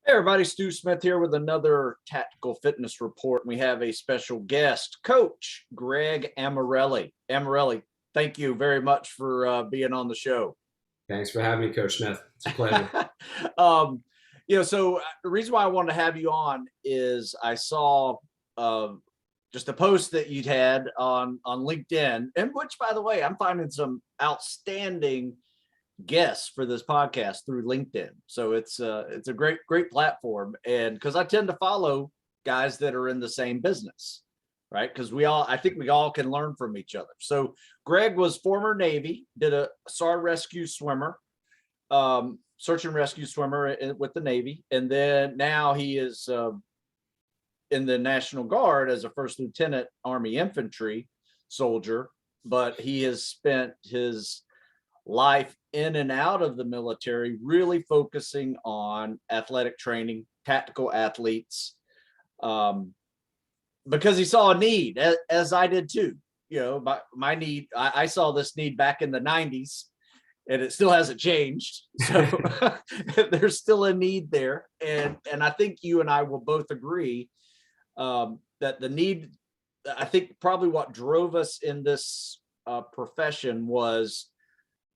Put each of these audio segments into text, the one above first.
Hey everybody, Stu Smith here with another tactical fitness report. We have a special guest, Coach Greg Amorelli. Amorelli, thank you very much for being on the show. Thanks for having me, Coach Smith. It's a pleasure. um, the reason why I wanted to have you on is I saw uh, just a post that you'd had on LinkedIn, and which, by the way, I'm finding some outstanding guests for this podcast through LinkedIn. So it's a great platform, and because I tend to follow guys that are in the same business, right? Because I think we all can learn from each other. So Greg was former Navy, did a SAR rescue swimmer, search and rescue swimmer with the Navy, and then now he is in the National Guard as a first lieutenant Army infantry soldier. But he has spent his life in and out of the military, really focusing on athletic training, tactical athletes, because he saw a need, as I did too. You know, my need, I saw this need back in the 90s, and it still hasn't changed. So there's still a need there. And I think you and I will both agree that the need, I think probably what drove us in this profession was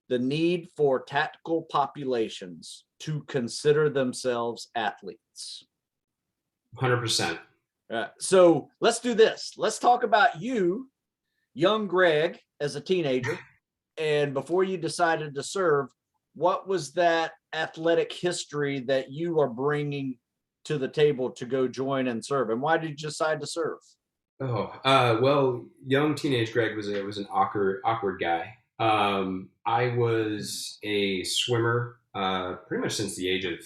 the need for tactical populations to consider themselves athletes. 100%. So let's do this. Let's talk about you, young Greg, as a teenager. And before you decided to serve, what was that athletic history that you are bringing to the table to go join and serve? And why did you decide to serve? Well, young teenage Greg was an awkward guy. I was a swimmer pretty much since the age of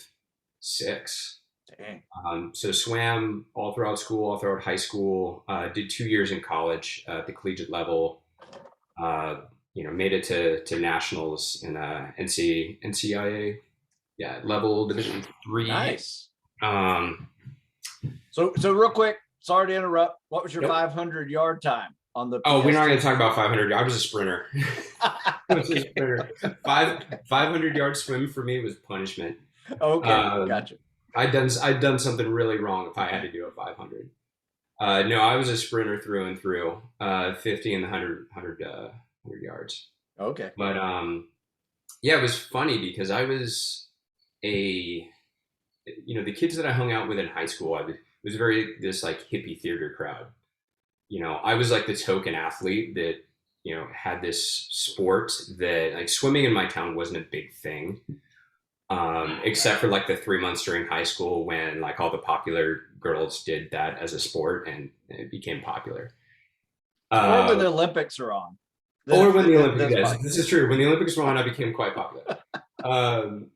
6. Dang. So swam all throughout school, all throughout high school. Did 2 years in college at the collegiate level. Made it to nationals in NCAA, level Division 3. Nice. Um, So real quick, sorry to interrupt. What was your Nope. 500-yard time on the Oh, we're not going PS2? to talk about 500. I was a sprinter. I was a sprinter. 500-yard swim for me was punishment. Okay, Um, gotcha. I'd done something really wrong if I had to do a 500. No, I was a sprinter through and through. 50 and the 100 yards. Okay. But yeah, it was funny because I was the kids that I hung out with in high school. It was very this like hippie theater crowd. I was like the token athlete that had this sport that like swimming in my town wasn't a big thing, except for like the 3 months during high school when like all the popular girls did that as a sport and it became popular. Or when Uh, the Olympics are on. or when the Olympics, That's yes, fine. this is true. When the Olympics were on, I became quite popular. Um,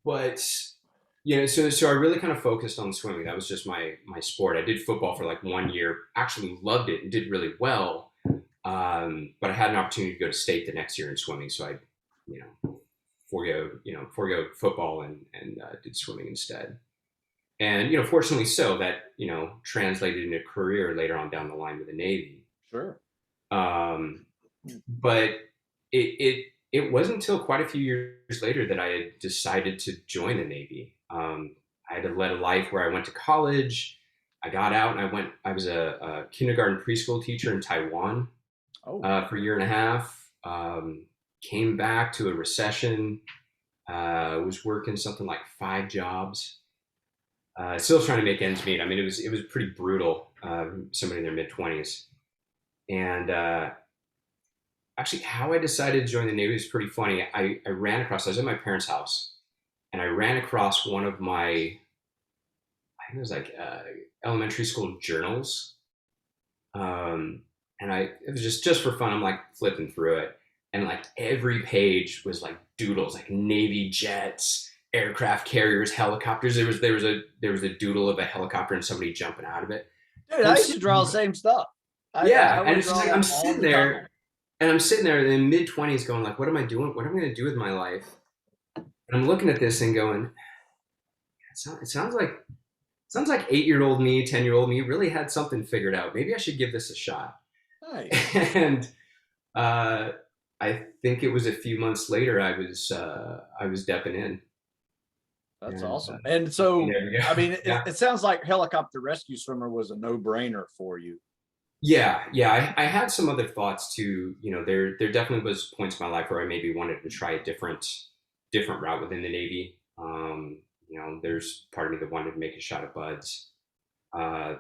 but so I really kind of focused on swimming. That was just my sport. I did football for like 1 year, actually loved it and did really well. But I had an opportunity to go to state the next year in swimming, so I, forego football and did swimming instead. And fortunately, so that translated into a career later on down the line with the Navy. Sure. Um, but it wasn't until quite a few years later that I had decided to join the Navy. I had led a life where I went to college. I got out and I was a kindergarten preschool teacher in Taiwan Oh, for a year and a half. Came back to a recession. Was working something like 5 jobs. Still trying to make ends meet. I mean, it was pretty brutal. Somebody in their mid 20s, and actually, how I decided to join the Navy is pretty funny. I ran across. I was at my parents' house, and I ran across one of my, I think it was like elementary school journals. And it was just for fun. I'm like flipping through it, and like every page was like doodles, like Navy jets, aircraft carriers, helicopters. There was a doodle of a helicopter and somebody jumping out of it. dude, And I I'm used to draw the sitting, same stuff. I yeah, and would it's just draw like that all the time. I'm sitting there in mid 20s, going like, what am I doing? What am I going to do with my life? And I'm looking at this and going, it sounds like 8-year-old me, 10-year-old me really had something figured out. Maybe I should give this a shot. Nice. And uh, I think it was a few months later I was depping in. That's And awesome. And there so, we go. I mean, Yeah. it sounds like helicopter rescue swimmer was a no-brainer for you. Yeah. I had some other thoughts too. There definitely was points in my life where I maybe wanted to try a different route within the Navy. There's part of me that wanted to make a shot at buds. Uh,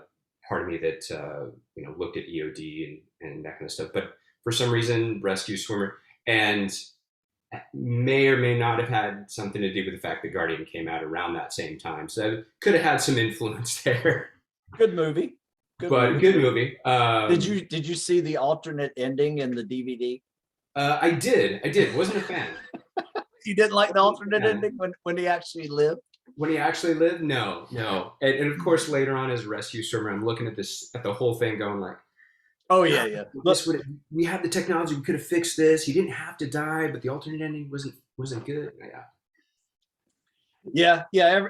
Part of me that looked at EOD and that kind of stuff. But for some reason, rescue swimmer and may or may not have had something to do with the fact that Guardian came out around that same time. So it could have had some influence there. Good movie. Good But movie. good movie. Did you see the alternate ending in the DVD? I did. Wasn't a fan. You didn't like the alternate Yeah. ending when he actually lived? When he actually lived, no. And of course, later on as a rescue swimmer, I'm looking at the whole thing, going like, Oh yeah, yeah. Look, we have the technology, we could have fixed this. He didn't have to die, but the alternate ending wasn't good. yeah.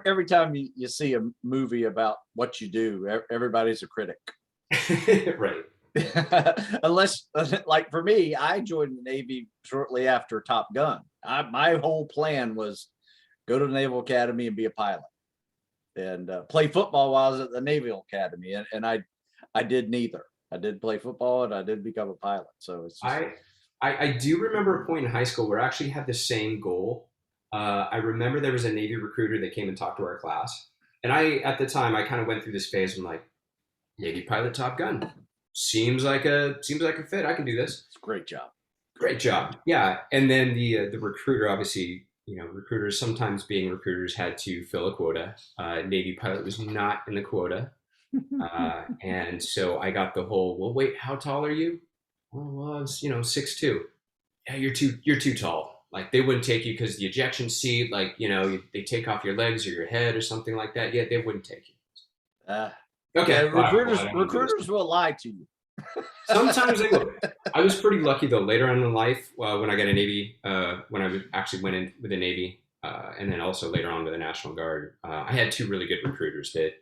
Every time you see a movie about what you do, everybody's a critic. Yeah. Right. Unless, like for me, I joined the Navy shortly after Top Gun. My whole plan was go to the Naval Academy and be a pilot, and play football while I was at the Naval Academy, and I did neither. I did play football and I did become a pilot. So it's just, I do remember a point in high school where I actually had the same goal. I remember there was a Navy recruiter that came and talked to our class, and at the time I kind of went through this phase. I'm like, Navy pilot, Top Gun, seems like a fit. I can do this. it's a great job. Great job. Yeah. And then the recruiter, obviously, recruiters, sometimes being recruiters, had to fill a quota. Navy pilot was not in the quota. And so I got the whole, well, wait, how tall are you? Well, I was, 6'2". Yeah, you're too tall. Like they wouldn't take you because the ejection seat, like, they take off your legs or your head or something like that. Yeah, they wouldn't take you. Okay. Yeah, recruiters will lie to you. Sometimes they will. I was pretty lucky though. Later on in life, when I got a Navy, when I actually went in with the Navy, and then also later on with the National Guard, I had two really good recruiters that,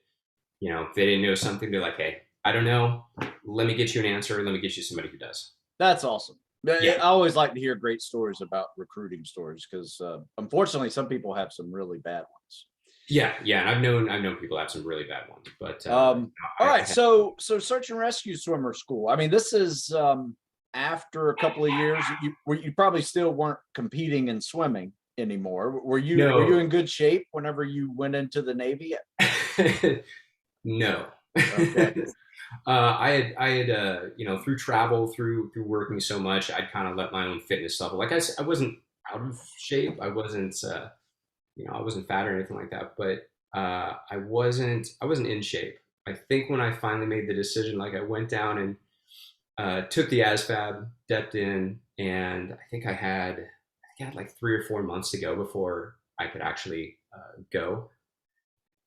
if they didn't know something, they're like, "Hey, I don't know. Let me get you an answer. Let me get you somebody who does." That's awesome. Yeah. I always like to hear great stories about recruiting stories because unfortunately, some people have some really bad ones. Yeah, and I've known people have some really bad ones, but all right, so search and rescue swimmer school. I mean, this is after a couple of years. You probably still weren't competing in swimming anymore. Were you in good shape whenever you went into the Navy? No. Okay. I had through travel, through working so much, I'd kind of let my own fitness level. Like I said, I wasn't out of shape. I wasn't I wasn't fat or anything like that, but I wasn't in shape. I think when I finally made the decision, like I went down and took the ASFAB, depped in, and I think I had like 3 or 4 months to go before I could actually go.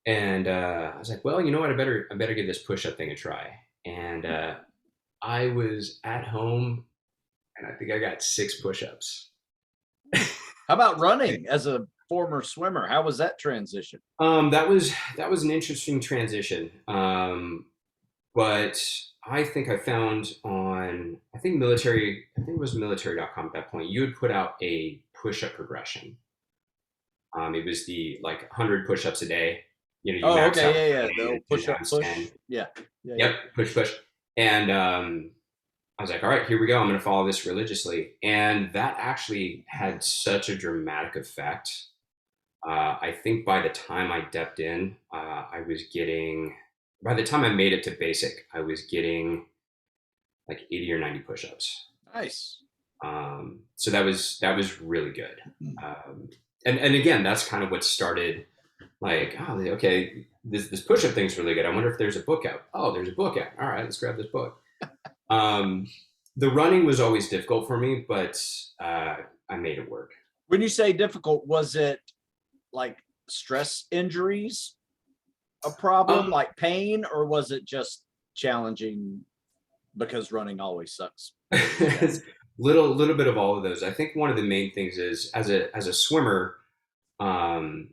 And I was like, well, you know what? I better give this push-up thing a try. And I was at home, and I think I got 6 push-ups. How about running as a former swimmer? How was that transition? That was an interesting transition. But I think I found I think it was military.com at that point, you would put out a push-up progression. It was the like 100 push-ups a day. You max out the push up, push. 10. Yeah. Yep, push. And I was like, all right, here we go. I'm going to follow this religiously. And that actually had such a dramatic effect. I think by the time I depped in, by the time I made it to basic, I was getting like 80 or 90 push-ups. Nice. So that was really good. And again, that's kind of what started like, oh, okay, this push-up thing's really good. I wonder if there's a book out. Oh, there's a book out. All right, let's grab this book. The running was always difficult for me, but I made it work. When you say difficult, was it like stress injuries a problem, like pain, or was it just challenging because running always sucks? little bit of all of those. I think one of the main things is as a swimmer, the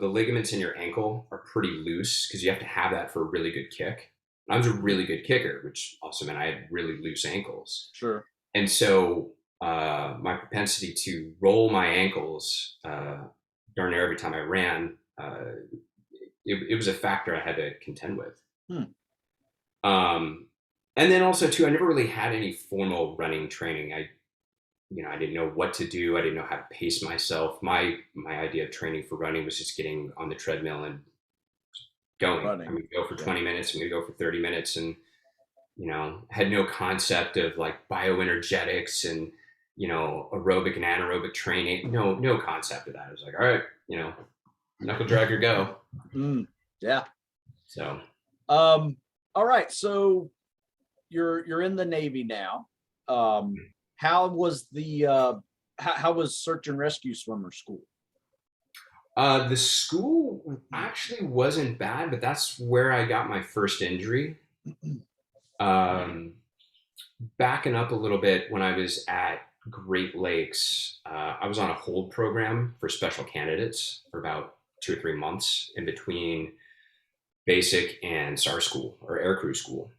ligaments in your ankle are pretty loose because you have to have that for a really good kick. And I was a really good kicker, which also meant I had really loose ankles. Sure. And so my propensity to roll my ankles darn near every time I ran, it was a factor I had to contend with. Hmm. And then also too, I never really had any formal running training. I didn't know what to do. I didn't know how to pace myself. My idea of training for running was just getting on the treadmill and going. I'm Running. going to go for Yeah. 20 minutes. I'm going to go for 30 minutes. And, had no concept of like bioenergetics and, aerobic and anaerobic training. No concept of that. I was like, all right, knuckle dragger, go. Yeah. So, all right. So you're in the Navy now. How was how was search and rescue swimmer school? the school actually wasn't bad, but that's where I got my first injury. Um, Backing up a little bit, when I was at Great Lakes, I was on a hold program for special candidates for about 2 or 3 months in between basic and SAR school or aircrew school.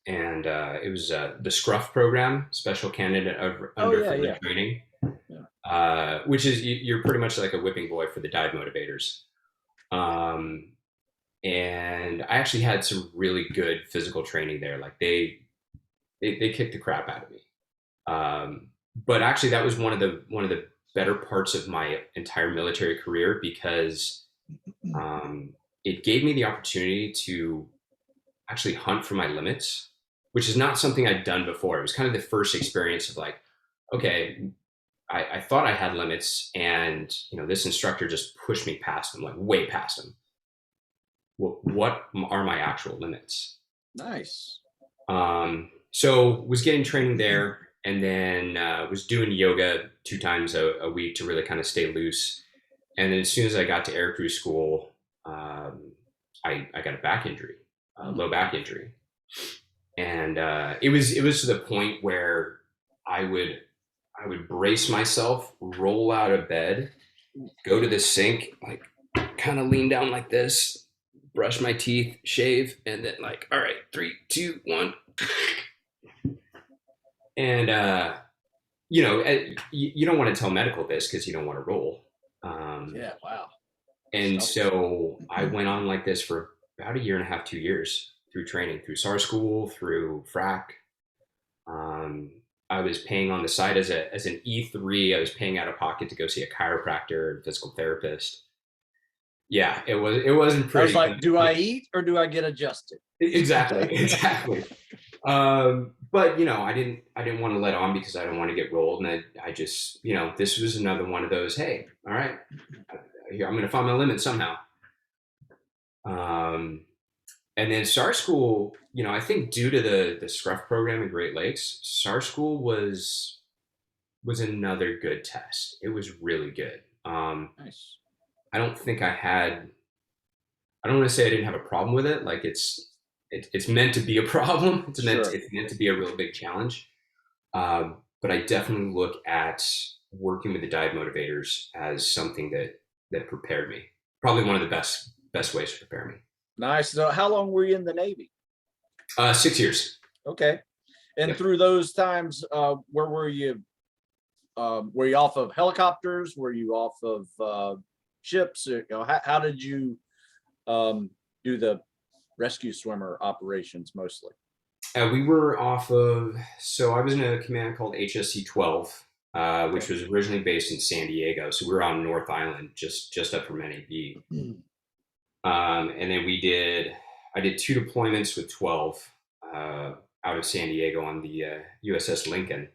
And it was the Scruff program, special candidate under Yeah, further yeah. training, Yeah. which is you're pretty much like a whipping boy for the dive motivators. And I actually had some really good physical training there. Like they kicked the crap out of me. But actually, that was one of the better parts of my entire military career because it gave me the opportunity to actually hunt for my limits, which is not something I'd done before. It was kind of the first experience of like, okay, I thought I had limits, and this instructor just pushed me past them, like way past them. What are my actual limits? Nice. So was getting training there, and then was doing yoga 2 times a week to really kind of stay loose. And then as soon as I got to aircrew school, I got a back injury, low back injury, and it was to the point where I would brace myself, roll out of bed, go to the sink, like kind of lean down like this, brush my teeth, shave, and then like, all right, 3, 2, 1. And you don't want to tell medical this because you don't want to roll. Yeah. Wow. And so I went on like this for about 1.5 years, 2 years through training, through SAR school, through FRAC. I was paying on the side as an E3. I was paying out of pocket to go see a chiropractor and physical therapist. Yeah, it wasn't I was pretty. like, do I eat or do I get adjusted? Exactly. But I didn't want to let on because I don't want to get rolled, and I just this was another one of those. Hey, all right, I'm going to find my limit somehow. And then SAR school, I think due to the Scruff program in Great Lakes, SAR school was another good test. It was really good. Nice. I don't think I don't want to say I didn't have a problem with it. Like it's meant to be a problem. It's meant to be a real big challenge. But I definitely look at working with the dive motivators as something that prepared me. Probably one of the best ways to prepare me. Nice. So how long were you in the Navy? 6 years. Okay. And Yep. through those times, where were you? Were you off of helicopters? Were you off of ships? How did you do the rescue swimmer operations mostly? We were off of, so I was in a command called HSC-12, which was originally based in San Diego. So we were on North Island, just up from NAB. And then I did 2 deployments with 12 out of San Diego on the USS Lincoln.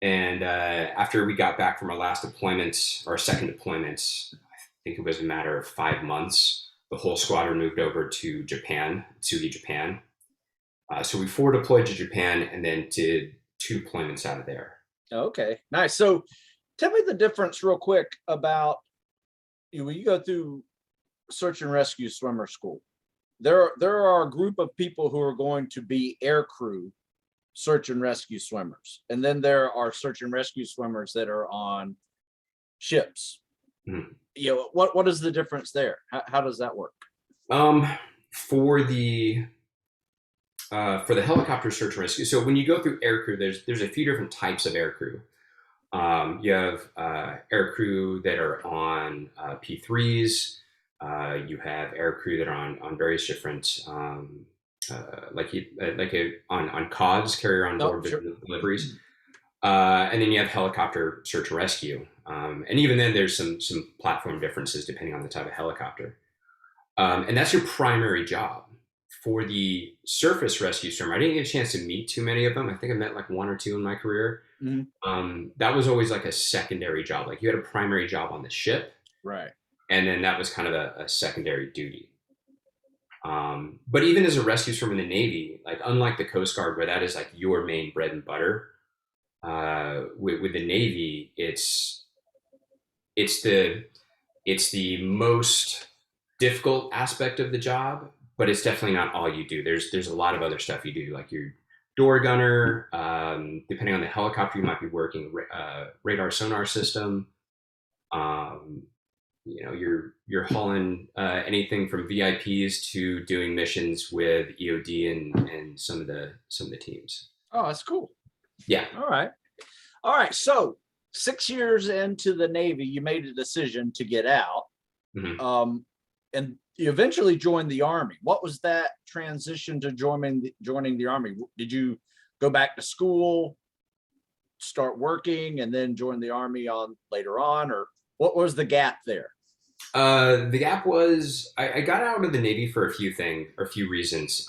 And after we got back from our last deployments, our second deployments, I think it was a matter of 5 months, the whole squadron moved over to Japan, Tsugi, Japan. So we forward deployed to Japan and then did 2 deployments out of there. Okay, nice. So tell me the difference real quick about when you go through search and rescue swimmer school. There are a group of people who are going to be aircrew search and rescue swimmers. And then there are search and rescue swimmers that are on ships. Mhm. What is the difference there? How does that work? For the helicopter search and rescue, so when you go through aircrew, there's a few different types of aircrew. You have air crew that are on P3s. You have air crew that are on various different, on CODs, carrier on Oh, board sure. deliveries. And then you have helicopter search and rescue. And even then, there's some platform differences depending on the type of helicopter. And that's your primary job. For the surface rescue swimmer, I didn't get a chance to meet too many of them. I think I met like one or two in my career. Mhm. That was always like a secondary job. Like you had a primary job on the ship, Right. and then that was kind of a secondary duty. But even as a rescue swimmer in the Navy, like unlike the Coast Guard, where that is like your main bread and butter, with the Navy, it's the it's the most difficult aspect of the job, but it's definitely not all you do. There's a lot of other stuff you do, like your door gunner. Depending on the helicopter, you might be working radar sonar system. Um, you're hauling anything from VIPs to doing missions with EOD and some of the teams. Oh, that's cool. Yeah. All right. All right. So 6 years into the Navy, you made a decision to get out. Mhm. And you eventually joined the Army. What was that transition to joining the Army? Did you go back to school, start working, and then join the Army on later on, or what was the gap there? The gap was I got out of the Navy for a few reasons.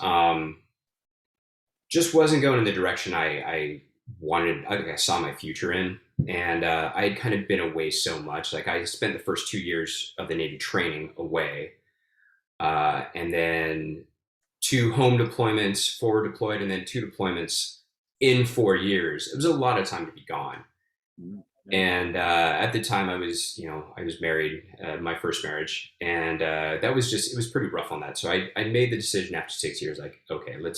Just wasn't going in the direction I wanted. I think I saw my future in, and I had kind of been away so much. Like I spent the first 2 years of the Navy training away, and then two home deployments, forward deployed, and then two deployments in 4 years. It was a lot of time to be gone. And at the time, I was married, my first marriage, and that was it was pretty rough on that. So I made the decision after 6 years, like, okay, I'm going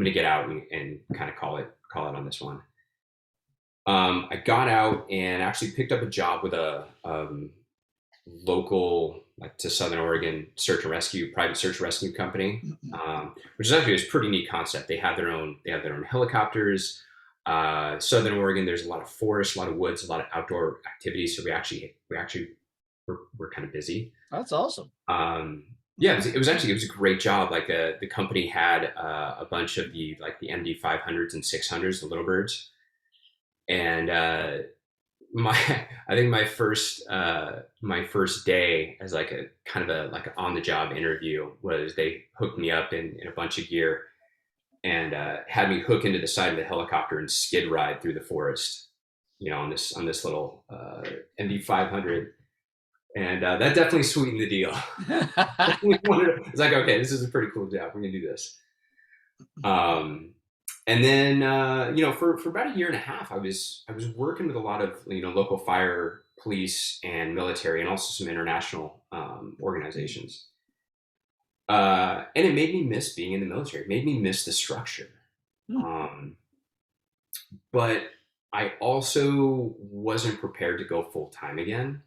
to get out and kind of call it on this one. I got out and actually picked up a job with a local, like to Southern Oregon, private search and rescue company, which is actually a pretty neat concept. They have their own helicopters. Southern Oregon, there's a lot of forest, a lot of woods, a lot of outdoor activities. So we're kind of busy. That's awesome. Yeah, it was a great job. Like the company had a bunch of the MD 500s and 600s, the little birds, and my I think my first day as like a kind of a like on the job interview was they hooked me up in a bunch of gear and had me hook into the side of the helicopter and skid ride through the forest, on this little MD 500, and that definitely sweetened the deal. It's like, okay, this is a pretty cool job. We're gonna do this. And then for about a year and a half, I was working with a lot of local fire, police, and military, and also some international organizations. And it made me miss being in the military. It made me miss the structure. Um, but I also wasn't prepared to go full time again,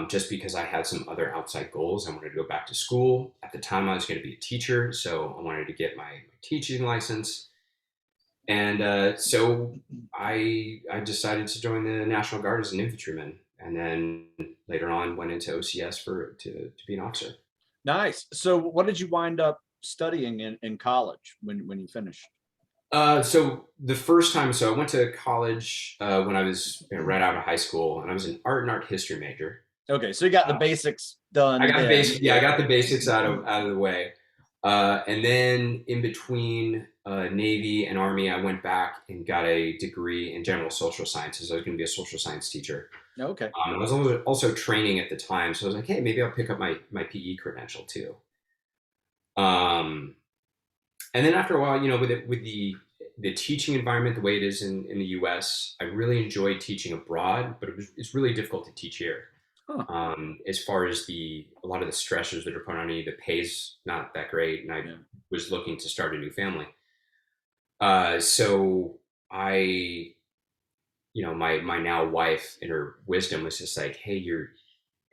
just because I had some other outside goals. I wanted to go back to school. At the time, I was going to be a teacher, so I wanted to get my teaching license. And so I decided to join the National Guard as an infantryman, and then later on went into OCS to be an officer. Nice. So what did you wind up studying in college when you finished? So the first time, so I went to college when I was right out of high school, and I was an art history major. Okay, so you got the basics done. I got then. basic, yeah, I got the basics out of the way, and then in between Navy and Army, I went back and got a degree in general social sciences. I was going to be a social science teacher. Okay. I was also training at the time, so I was like, hey, maybe I'll pick up my PE credential too. And then after a while, with the teaching environment the way it is in the U.S., I really enjoyed teaching abroad, but it's really difficult to teach here. Huh. As far as a lot of the stressors that are put on you, the pay's not that great, and I was looking to start a new family. So my now wife, in her wisdom, was just like, hey, you're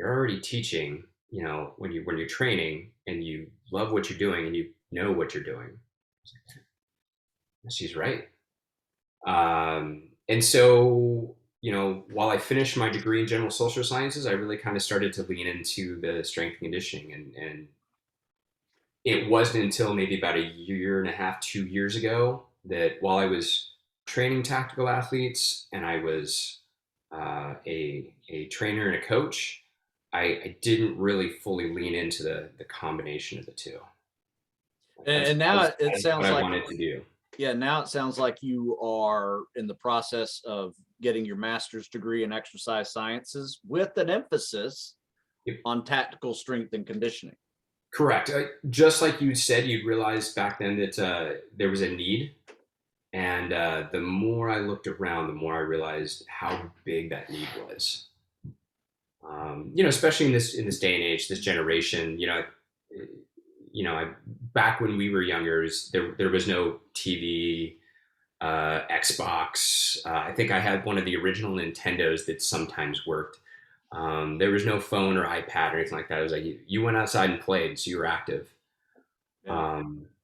already teaching, when you're training and you love what you're doing and you know what you're doing. She's right. And so, while I finished my degree in general social sciences, I really kind of started to lean into the strength and conditioning. And it wasn't until maybe about a year and a half, 2 years ago that while I was training tactical athletes and I was a trainer and a coach, I didn't really fully lean into the combination of the two And now it as what sounds I like, wanted to do. yeah, now it sounds like you are in the process of getting your master's degree in exercise sciences with an emphasis on tactical strength and conditioning. Correct. Just like you said, you'd realize back then that there was a need. And the more I looked around, the more I realized how big that need was. Especially in this day and age, this generation. Back when we were younger, there was no TV, Xbox. I think I had one of the original Nintendos that sometimes worked. There was no phone or iPad or anything like that. It was like you went outside and played, so you were active. Yeah.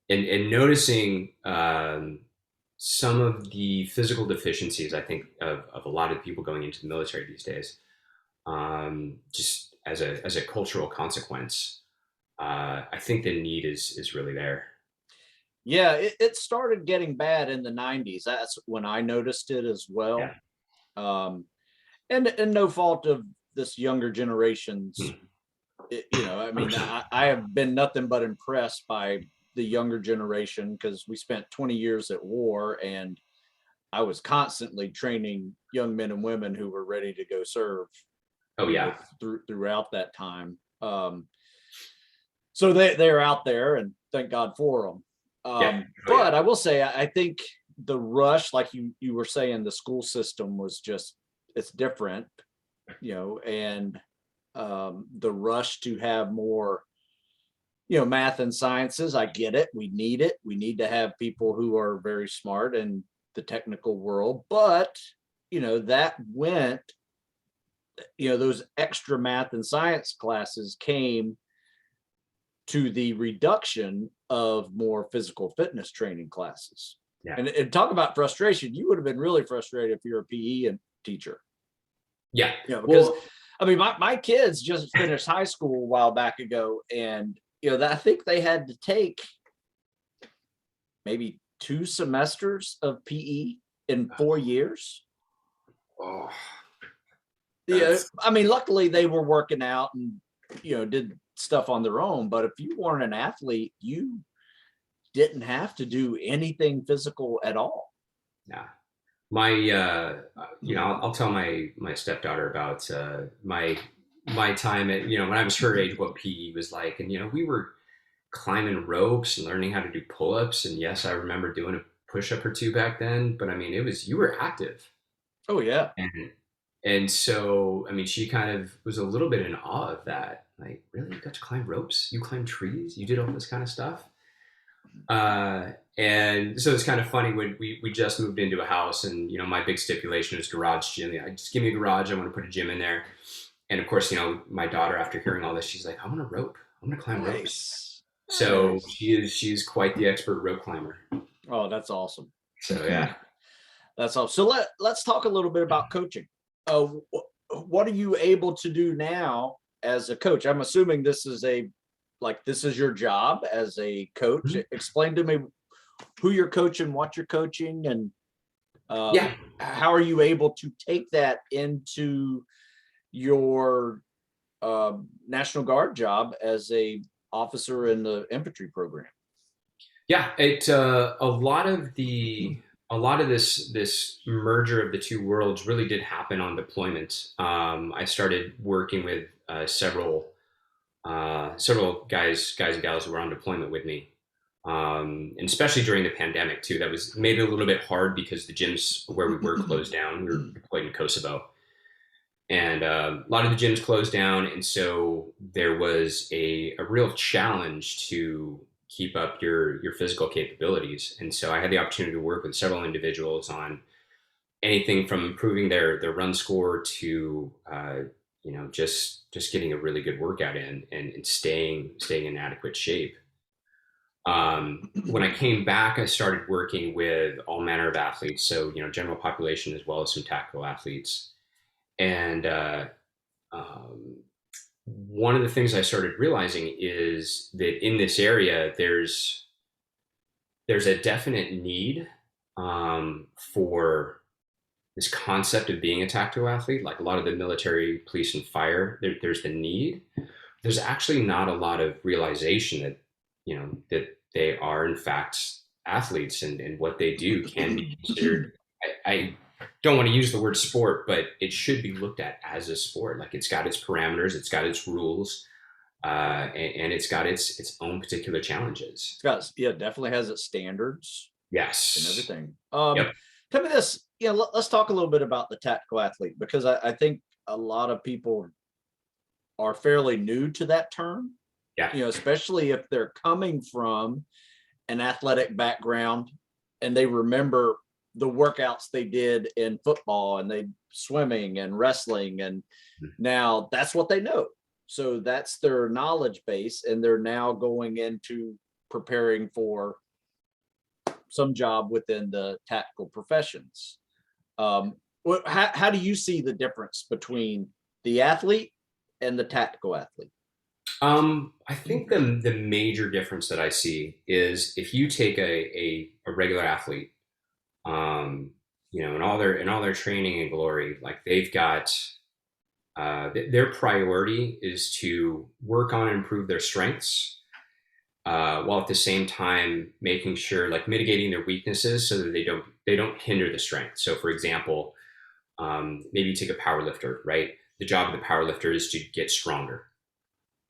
And noticing some of the physical deficiencies, I think, of a lot of people going into the military these days, just as a cultural consequence. I think the need is really there. Yeah, it started getting bad in the 90s. That's when I noticed it as Yeah. well. Um, and no fault of this younger generation's, Hmm. I mean, 100%. I have been nothing but impressed by the younger generation because we spent 20 years at war, and I was constantly training young men and women who were ready to go serve, Oh yeah. throughout that time. So they're out there, and thank God for them. Yeah. Oh yeah. But I will say, I think the rush, like you were saying, the school system was just, it's different, and the rush to have more, math and sciences. I get it. We need it. We need to have people who are very smart in the technical world, but that went, those extra math and science classes came to the reduction of more physical fitness training classes. Yeah. And talk about frustration. You would have been really frustrated if you're a PE and teacher, Yeah. because Well, I mean, my kids just finished high school a while back ago, and that I think they had to take maybe 2 semesters of PE in 4 years. oh, Yeah, that's I mean, luckily they were working out and did stuff on their own. But if you weren't an athlete, you didn't have to do anything physical at all. yeah. My I'll tell my stepdaughter about my time at when I was her age, what PE was like, and we were climbing ropes and learning how to do pull-ups, and yes, I remember doing a push-up or two back then, but I mean, it was, you were active. Oh yeah. And so, I mean, she kind of was a little bit in awe of that. Like, really? You got to climb ropes? You climbed trees? You did all this kind of stuff? And so it's kind of funny when we just moved into a house, and my big stipulation is garage gym. I just give me a garage. I want to put a gym in there. And of course, my daughter, after hearing all this, she's like, I want a rope. I want to climb ropes. Nice. So Nice. she's quite the expert rope climber. Oh, that's awesome. So yeah. That's awesome. So let's talk a little bit about coaching. What are you able to do now as a coach? I'm assuming this is your job as a coach. Mhm. Explain to me who you're coaching, what you're coaching, and Yeah. how are you able to take that into your National Guard job as a officer in the infantry program? Yeah, a lot of this merger of the two worlds really did happen on deployment. I started working with several guys and gals who were on deployment with me, and especially during the pandemic too. That was made it a little bit hard because the gyms where we were closed down. We were deployed in Kosovo, and a lot of the gyms closed down, and so there was a real challenge to keep up your physical capabilities. And so I had the opportunity to work with several individuals on anything from improving their run score to just getting a really good workout in, and staying in adequate shape. When I came back, I started working with all manner of athletes, so general population as well as some tactical athletes. And one of the things I started realizing is that in this area, there's a definite need for this concept of being a tactical athlete. Like a lot of the military, police, and fire, there's the need. There's actually not a lot of realization that that they are in fact athletes, and what they do can be considered. I don't want to use the word sport, but it should be looked at as a sport. Like it's got its parameters, it's got its rules, and it's got its own particular challenges. It's got, yeah, definitely has its standards and Yes. everything. Yep. Tell me this, let's talk a little bit about the tactical athlete, because I think a lot of people are fairly new to that term, Yeah. especially if they're coming from an athletic background and they remember the workouts they did in football and they swimming and wrestling, and now that's what they know. So that's their knowledge base, and they're now going into preparing for some job within the tactical professions. How do you see the difference between the athlete and the tactical athlete? I think the major difference that I see is if you take a regular athlete, in all their training and glory, like they've got their priority is to work on and improve their strengths, while at the same time making sure, like, mitigating their weaknesses so that they don't hinder the strength. So, for example, maybe you take a power lifter, right? The job of the power lifter is to get stronger.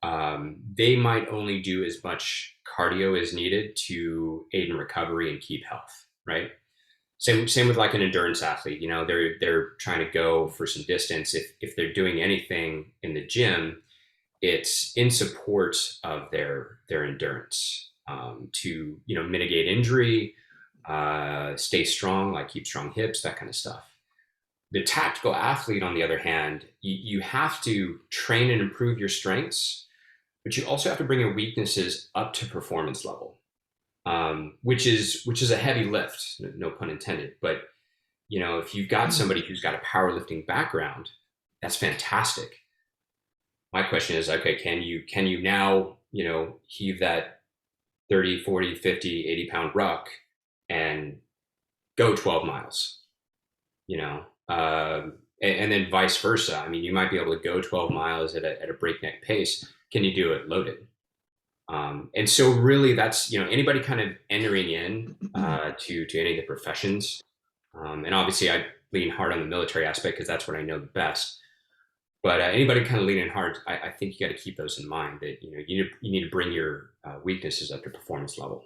They might only do as much cardio as needed to aid in recovery and keep health, right? Same with like an endurance athlete. They're trying to go for some distance. If they're doing anything in the gym, it's in support of their endurance, to mitigate injury, stay strong, like keep strong hips, that kind of stuff. The tactical athlete, on the other hand, you have to train and improve your strengths, but you also have to bring your weaknesses up to performance level, which is a heavy lift, no pun intended. But if you've got somebody who's got a powerlifting background, that's fantastic. My question is, okay, can you now heave that 30, 40, 50, 80 pound ruck and go 12 miles, and then vice versa. I mean, you might be able to go 12 miles at a breakneck pace. Can you do it loaded? And so really that's, anybody kind of entering in to any of the professions. And obviously I lean hard on the military aspect because that's what I know the best. But anybody kind of leaning hard, I think you got to keep those in mind, that you need to bring your weaknesses up to performance level.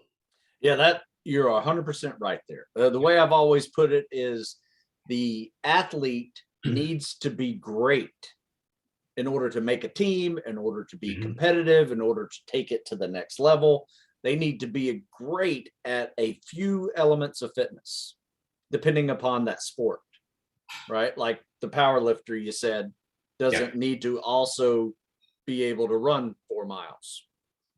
Yeah, that you're 100% right there. The way I've always put it is the athlete needs to be great in order to make a team, in order to be competitive, in order to take it to the next level. They need to be great at a few elements of fitness, depending upon that sport, right? Like the power lifter, you said, doesn't need to also be able to run 4 miles.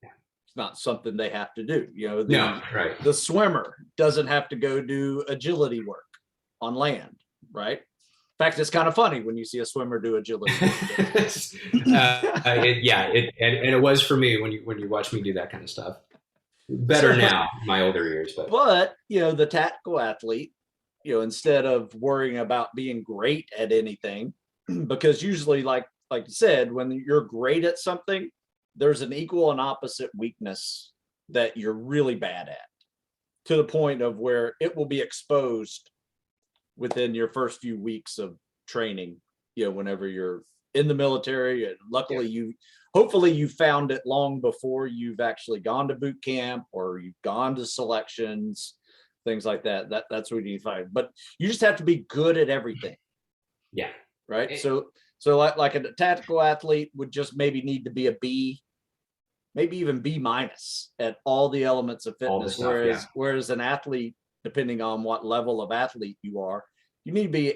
It's not something they have to do. The swimmer doesn't have to go do agility work on land, right? In fact, it's kind of funny when you see a swimmer do agility work. It was for me when you watch me do that kind of stuff. Better now, my older years, but the tactical athlete, instead of worrying about being great at anything, because usually, like you said, when you're great at something, there's an equal and opposite weakness that you're really bad at, to the point of where it will be exposed within your first few weeks of training, whenever you're in the military. And luckily hopefully you found it long before you've actually gone to boot camp or you've gone to selections, things like that. That's what you need to find. But you just have to be good at everything. Yeah. Right. So like a tactical athlete would just maybe need to be a B, maybe even B- at all the elements of fitness. Whereas an athlete, depending on what level of athlete you are, you need to be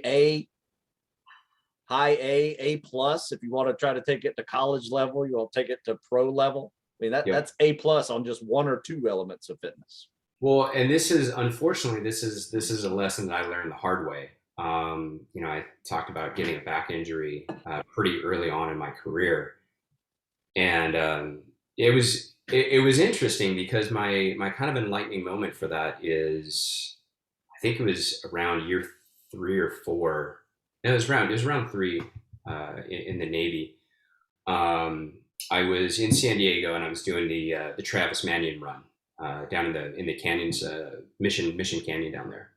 high A plus. If you want to try to take it to college level, you'll take it to pro level, mean, Yep. that's A plus on just one or two elements of fitness. Well, and this is unfortunately this is a lesson that I learned the hard way. You know, I talked about getting a back injury pretty early on in my career, and it was interesting because my kind of enlightening moment for that is I think it was around year 3 or 4. No, it was around 3 in the Navy. I was in San Diego and I was doing the Travis Manion run down in the canyons, Mission Canyon down there.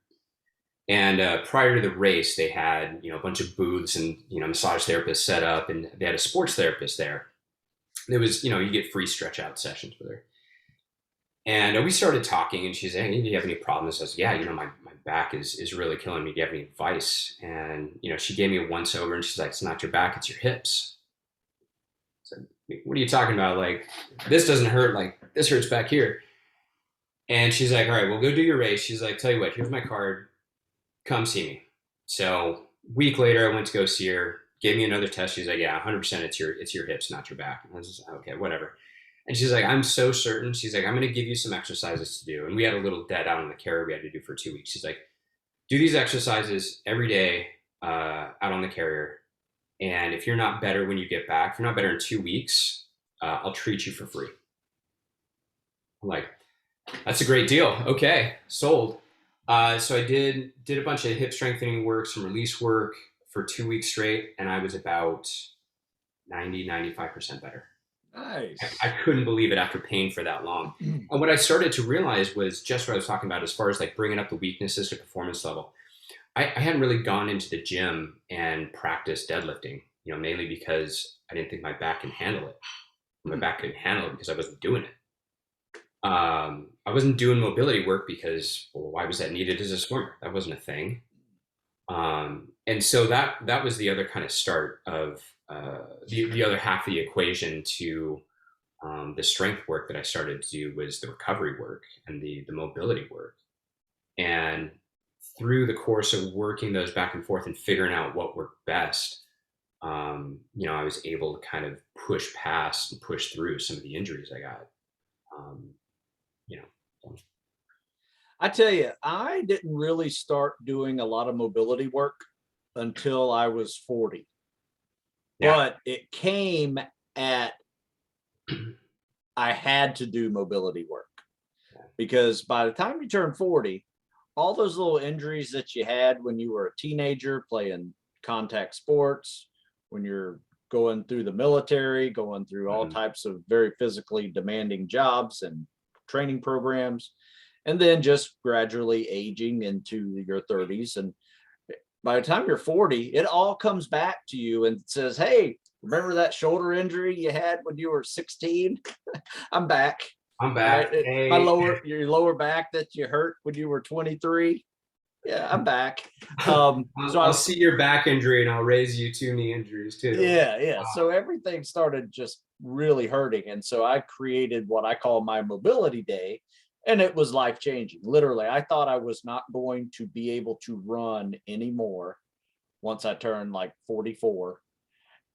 And prior to the race, they had a bunch of booths and massage therapists set up, and they had a sports therapist there. There was you get free stretch out sessions with her. And we started talking, and she's saying, hey, "Do you have any problems?" I was, "Yeah, my back is really killing me. Do you have any advice?" And she gave me a once over, and she's like, "It's not your back, it's your hips." So, what are you talking about? Like, this doesn't hurt. Like, this hurts back here. And she's like, "All right, well, go do your race." She's like, "Tell you what, here's my card. Come see me." So week later, I went to go see her. Gave me another test. She's like, "Yeah, 100%. It's your hips, not your back." And I was just, okay, whatever. And she's like, "I'm so certain." She's like, "I'm going to give you some exercises to do." And we had a little debt out on the carrier we had to do for 2 weeks. She's like, "Do these exercises every day out on the carrier. And if you're not better when you get back, if you're not better in 2 weeks, I'll treat you for free." I'm like, that's a great deal. Okay, sold. So I did a bunch of hip strengthening work, some release work for 2 weeks straight, and I was about 95% better. Nice. I couldn't believe it after paying for that long. And what I started to realize was just what I was talking about as far as like bringing up the weaknesses to performance level. I hadn't really gone into the gym and practiced deadlifting, mainly because I didn't think my back can handle it. My back couldn't handle it because I wasn't doing it. I wasn't doing mobility work because, well, why was that needed as a swimmer? That wasn't a thing. And so that was the other kind of start of the other half of the equation to the strength work that I started to do was the recovery work and the mobility work. And through the course of working those back and forth and figuring out what worked best, I was able to kind of push past and push through some of the injuries I got. So. I tell you, I didn't really start doing a lot of mobility work until I was 40. Yeah. But it came at I had to do mobility work because by the time you turn 40, all those little injuries that you had when you were a teenager playing contact sports, when you're going through the military, going through all types of very physically demanding jobs and training programs, and then just gradually aging into your 30s. And by the time you're 40, it all comes back to you and says, "Hey, remember that shoulder injury you had when you were 16? I'm back. I'm back. Right? Hey. Your lower back that you hurt when you were 23. Yeah, I'm back." I'll see your back injury and I'll raise you 2 knee injuries too. Yeah. So everything started just really hurting. And so I created what I call my mobility day. And it was life changing. Literally, I thought I was not going to be able to run anymore once I turned like 44.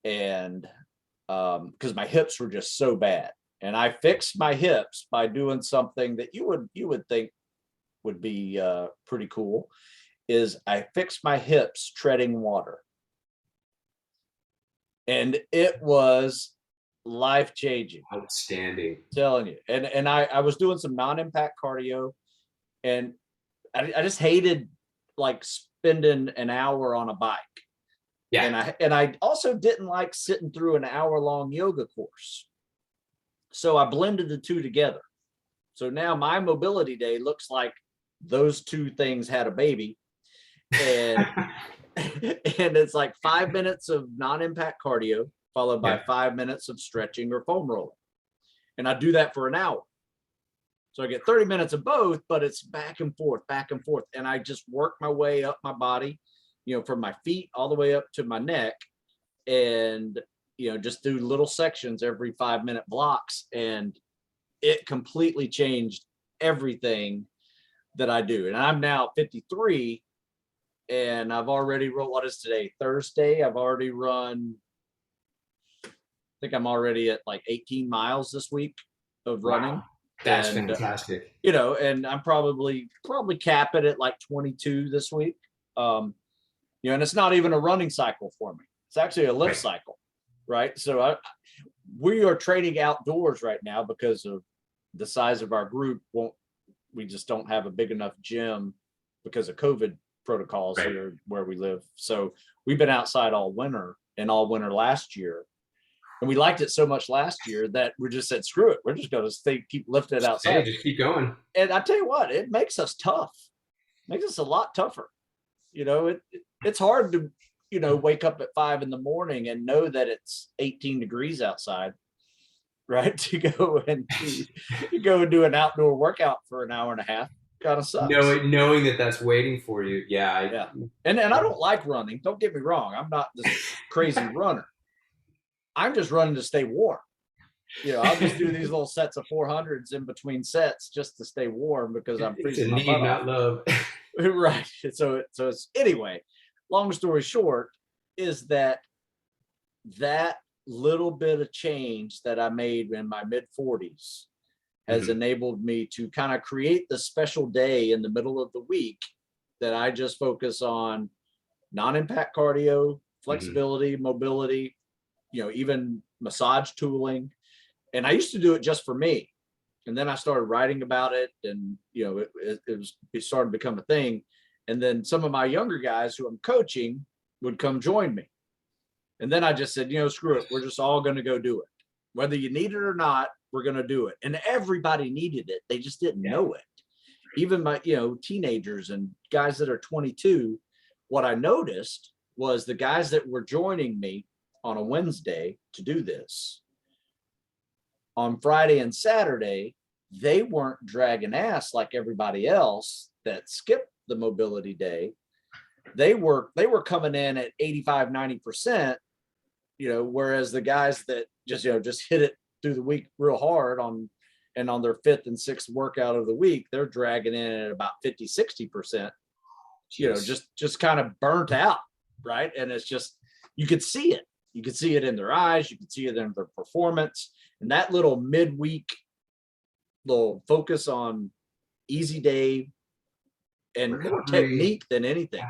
And because my hips were just so bad. And I fixed my hips by doing something that you would think would be pretty cool, is I fixed my hips treading water. And it was life changing. Outstanding. I'm telling you. And I was doing some non-impact cardio, and I just hated like spending an hour on a bike. Yeah. And I also didn't like sitting through an hour-long yoga course. So I blended the two together. So now my mobility day looks like those two things had a baby. And and it's like 5 minutes of non-impact cardio followed by 5 minutes of stretching or foam rolling. And I do that for an hour. So I get 30 minutes of both, but it's back and forth. And I just work my way up my body, from my feet all the way up to my neck, and, just do little sections every 5-minute blocks. And it completely changed everything that I do. And I'm now 53, and I've already run, what is today? Thursday. I've already run, I think I'm already at like 18 miles this week. of running. Wow. That's And, fantastic. and I'm probably cap it at like 22 this week. And it's not even a running cycle for me. It's actually a lift Right. cycle, right? So we are training outdoors right now because of the size of our group. We just don't have a big enough gym because of COVID protocols Right. here where we live. So we've been outside all winter and all winter last year. And we liked it so much last year that we just said, screw it. We're just going to keep lifting it Hey, outside. just keep going. And I tell you what, it makes us tough. It makes us a lot tougher. It's hard to, wake up at 5 a.m. and know that it's 18 degrees outside, right? To go and do an outdoor workout for an hour and a half kind of sucks. Knowing that that's waiting for you. Yeah. Yeah. And I don't like running. Don't get me wrong. I'm not this crazy runner. I'm just running to stay warm. I'll just do these little sets of 400s in between sets just to stay warm because I'm It's a freezing my need, butt off. not love. Right. So it's anyway, long story short is that little bit of change that I made in my mid 40s has Mhm. enabled me to kind of create the special day in the middle of the week that I just focus on non-impact cardio, Mhm. flexibility, mobility, even massage tooling. And I used to do it just for me. And then I started writing about it, and it started to become a thing. And then some of my younger guys who I'm coaching would come join me. And then I just said, screw it. We're just all going to go do it. Whether you need it or not, we're going to do it. And everybody needed it. They just didn't Yeah. know it. Even my, teenagers and guys that are 22, what I noticed was the guys that were joining me on a Wednesday to do this, on Friday and Saturday, they weren't dragging ass like everybody else that skipped the mobility day. They were coming in at 85, 90%, whereas the guys that just hit it through the week real hard on their fifth and sixth workout of the week, they're dragging in at about 50, 60%, just kind of burnt out. Right. And it's just, you could see it. You could see it in their eyes. You could see it in their performance. And that little midweek little focus on easy day and more Recovery. technique than anything,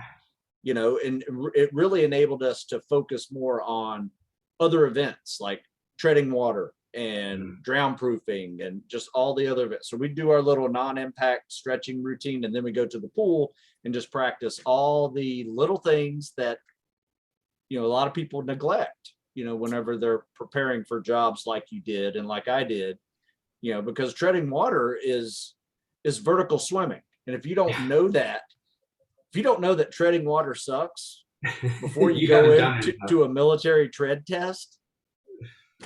and it really enabled us to focus more on other events like treading water and drown proofing and just all the other events. So we do our little non-impact stretching routine, and then we go to the pool and just practice all the little things that, a lot of people neglect, whenever they're preparing for jobs like you did and like I did, because treading water is vertical swimming. And if you don't know that, treading water sucks before you You go haven't done it into enough. to a military tread test,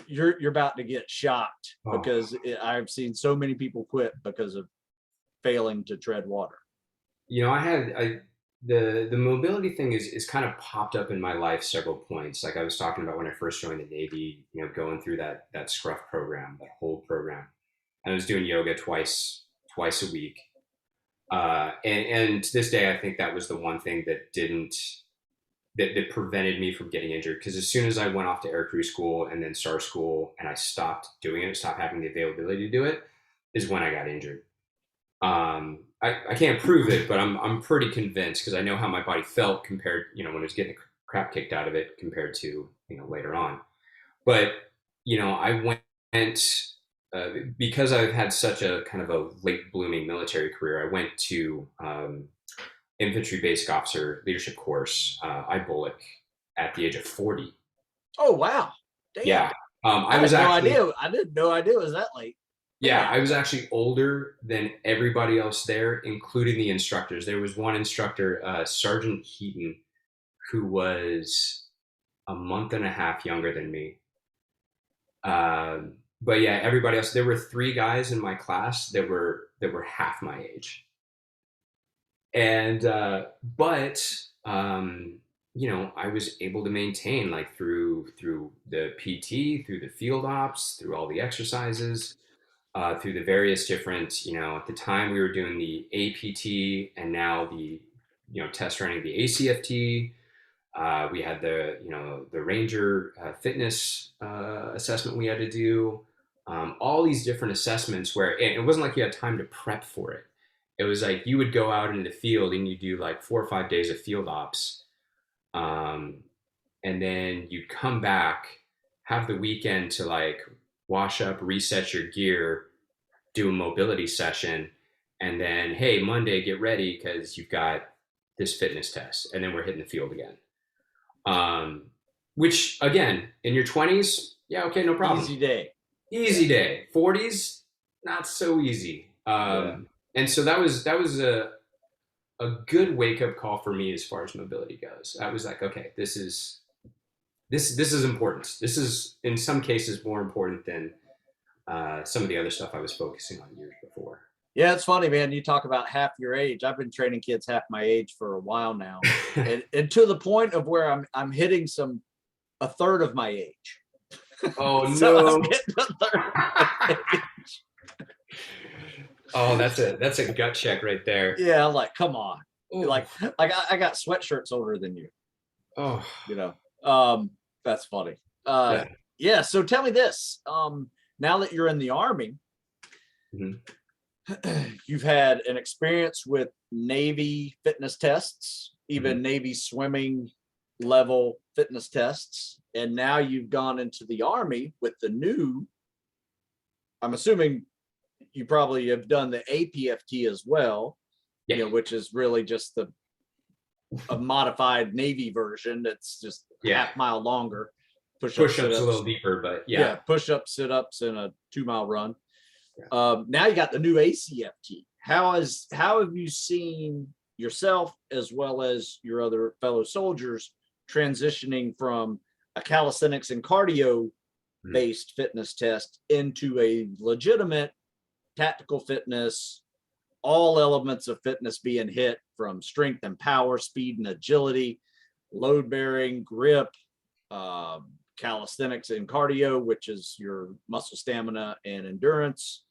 you're about to get shocked, Oh. because I've seen so many people quit because of failing to tread water. The mobility thing is kind of popped up in my life several points. Like I was talking about when I first joined the Navy, going through that scruff program, that hold program. And I was doing yoga twice a week. And to this day, I think that was the one thing that prevented me from getting injured. Because as soon as I went off to aircrew school and then SAR school, and I stopped doing it, stopped having the availability to do it, is when I got injured. I can't prove it, but I'm pretty convinced, because I know how my body felt compared, when it was getting the crap kicked out of it compared to, later on. But, I went, because I've had such a kind of a late blooming military career, I went to Infantry basic officer leadership course, IBOLIC, at the age of 40. Oh, wow. Damn. Yeah. I was had no actually, idea. I did no idea it was that late. Yeah, Man. I was actually older than everybody else there, including the instructors. There was one instructor, Sergeant Heaton, who was a month and a half younger than me. But yeah, everybody else. There were 3 guys in my class that were half my age, and but I was able to maintain, like, through the PT, through the field ops, through all the exercises, through the various different, at the time we were doing the APT, and now the, test running the ACFT. We had the Ranger fitness assessment we had to do. all these different assessments where it wasn't like you had time to prep for it. It was like you would go out into the field and you do like 4 or 5 days of field ops. And then you'd come back, have the weekend to like wash up, reset your gear, do a mobility session, and then, hey, Monday, get ready because you've got this fitness test. And then we're hitting the field again. Which again, in your 20s, yeah, okay, no problem. Easy day. Easy day. 40s, not so easy. And so that was a good wake up call for me as far as mobility goes. I was like, okay, this is important. This is in some cases more important than some of the other stuff I was focusing on years before. Yeah, it's funny, man. You talk about half your age. I've been training kids half my age for a while now, and to the point of where I'm hitting a third of my age. Oh So no! I'm getting a third of my age. Oh, that's a gut check right there. Yeah, I'm like, come on. Ooh. Like I got sweatshirts older than you. Oh, You know, that's funny. yeah. Yeah. So tell me this. Now that you're in the Army, Mhm. you've had an experience with Navy fitness tests, even Navy swimming level fitness tests, and now you've gone into the Army with the new. I'm assuming you probably have done the APFT as well, Yeah. you know, which is really just a modified Navy version. It's just Yeah. half-mile longer. Push-ups a little deeper, but yeah. Push-ups, sit-ups, and a 2-mile run. Yeah. Now you got the new ACFT. How have you seen yourself as well as your other fellow soldiers transitioning from a calisthenics and cardio based fitness test into a legitimate tactical fitness, all elements of fitness being hit from strength and power, speed and agility, load bearing, grip, calisthenics and cardio, which is your muscle stamina and endurance.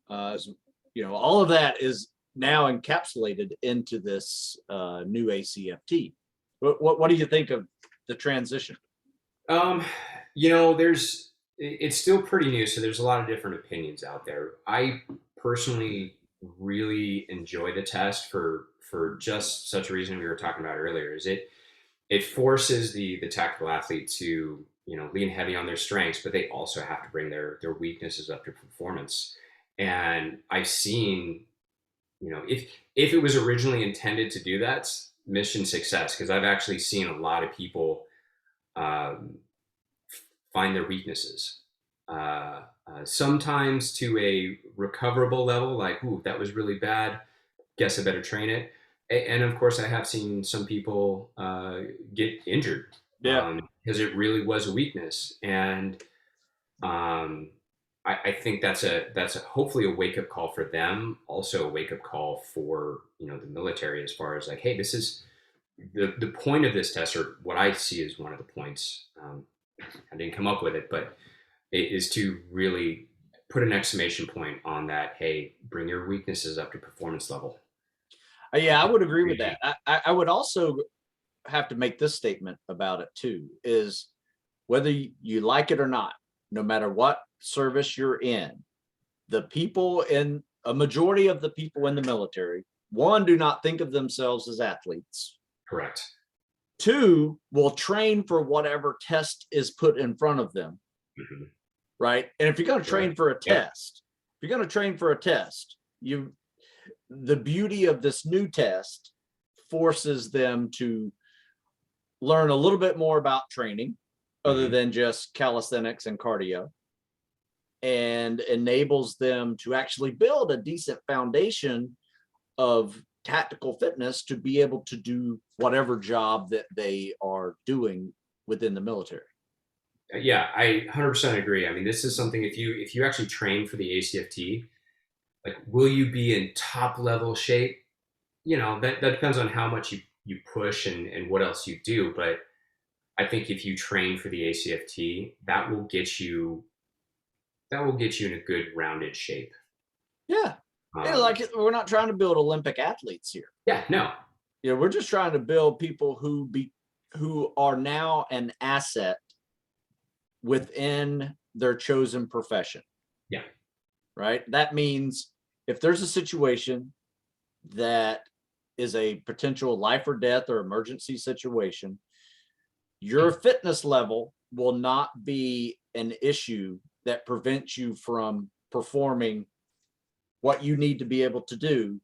All of that is now encapsulated into this new ACFT. What do you think of the transition? It's still pretty new, so there's a lot of different opinions out there. I personally really enjoy the test for just such a reason we were talking about earlier. Is it forces the tactical athlete to lean heavy on their strengths, but they also have to bring their weaknesses up to performance. And I've seen, if it was originally intended to do that, mission success, because I've actually seen a lot of people find their weaknesses. Sometimes to a recoverable level, like, ooh, that was really bad. Guess I better train it. And of course, I have seen some people get injured because it really was a weakness. And I think that's hopefully a wake up call for them. Also a wake up call for the military as far as like, hey, this is the point of this test, or what I see as one of the points. I didn't come up with it, but it is to really put an exclamation point on that. Hey, bring your weaknesses up to performance level. Yeah, I would agree with that. I would also have to make this statement about it too, is whether you like it or not, no matter what service you're in, a majority of the people in the military, one, do not think of themselves as athletes. Correct. Two, will train for whatever test is put in front of them. Right. And if you're going to train for a test, the beauty of this new test forces them to learn a little bit more about training other than just calisthenics and cardio, and enables them to actually build a decent foundation of tactical fitness to be able to do whatever job that they are doing within the military. Yeah, I 100% agree. I mean, this is something, if you actually train for the ACFT, like, will you be in top level shape? That depends on how much you push and what else you do. But I think if you train for the ACFT, that will get you in a good rounded shape. Yeah. Like, we're not trying to build Olympic athletes here. Yeah, no. We're just trying to build people who are now an asset within their chosen profession. Yeah. Right? That means if there's a situation that is a potential life or death or emergency situation, your fitness level will not be an issue that prevents you from performing what you need to be able to do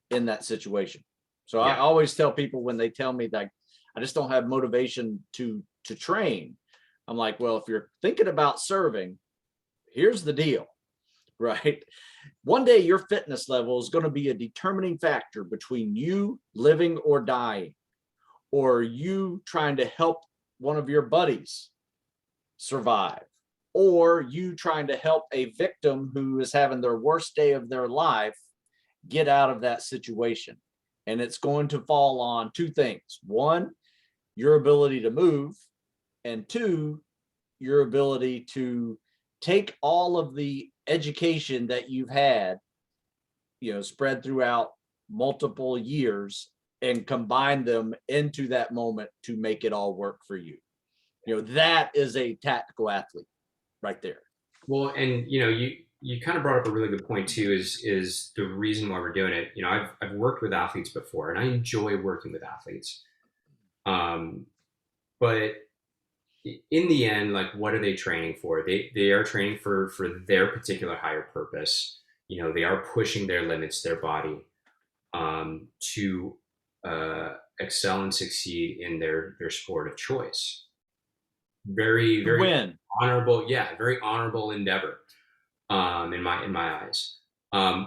in that situation. So I Yeah. always tell people when they tell me that I just don't have motivation to train, I'm like, well, if you're thinking about serving, here's the deal, right? One day your fitness level is going to be a determining factor between you living or dying, or you trying to help one of your buddies survive, or you trying to help a victim who is having their worst day of their life get out of that situation. And it's going to fall on two things. One, your ability to move, and two, your ability to take all of the education that you've had, spread throughout multiple years, and combine them into that moment to make it all work for you. That is a tactical athlete right there. Well, and you kind of brought up a really good point too. Is the reason why we're doing it? I've worked with athletes before, and I enjoy working with athletes. But in the end, like, what are they training for? They are training for their particular higher purpose. They are pushing their limits, their body, to excel and succeed in their sport of choice. Very, To very win. honorable, yeah, very honorable endeavor, in my eyes.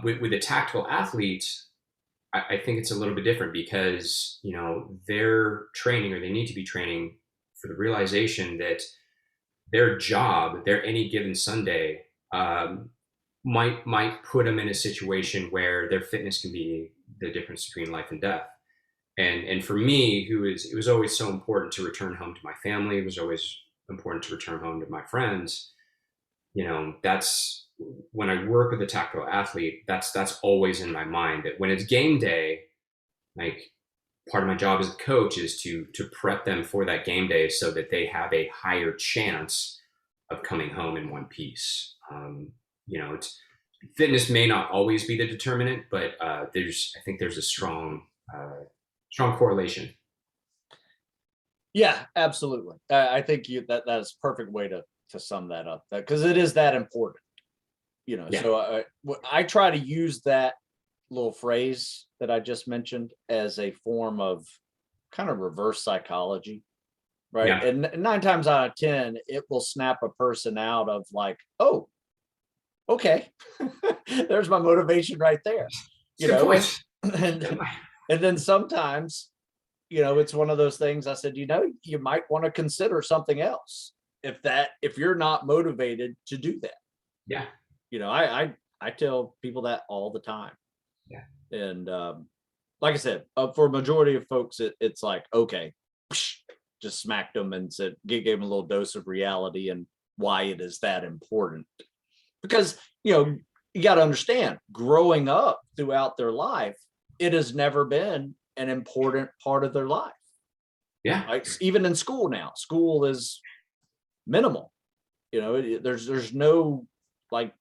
With a tactical athlete, I think it's a little bit different because they're training, or they need to be training, for the realization that their job, their any given Sunday, might put them in a situation where their fitness can be the difference between life and death. And for me, it was always so important to return home to my family. It was always important to return home to my friends. That's when I work with a tactical athlete, that's always in my mind, that when it's game day, like, part of my job as a coach is to prep them for that game day so that they have a higher chance of coming home in one piece. Fitness may not always be the determinant, but I think there's a strong correlation. Yeah, absolutely. I think that's a perfect way to sum that up, because it is that important. Yeah. So I try to use that little phrase that I just mentioned as a form of kind of reverse psychology, right? Yeah. And 9 times out of 10, it will snap a person out of like, oh, okay, there's my motivation right there, Good point. and and then sometimes, it's one of those things. I said, you might want to consider something else if you're not motivated to do that. Yeah. I tell people that all the time. Yeah. And like I said, for a majority of folks, it's like, okay, just smacked them and said, gave them a little dose of reality and why it is that important. Because, you got to understand, growing up throughout their life, it has never been an important part of their life. Yeah. Like, even in school now, school is minimal. There's no like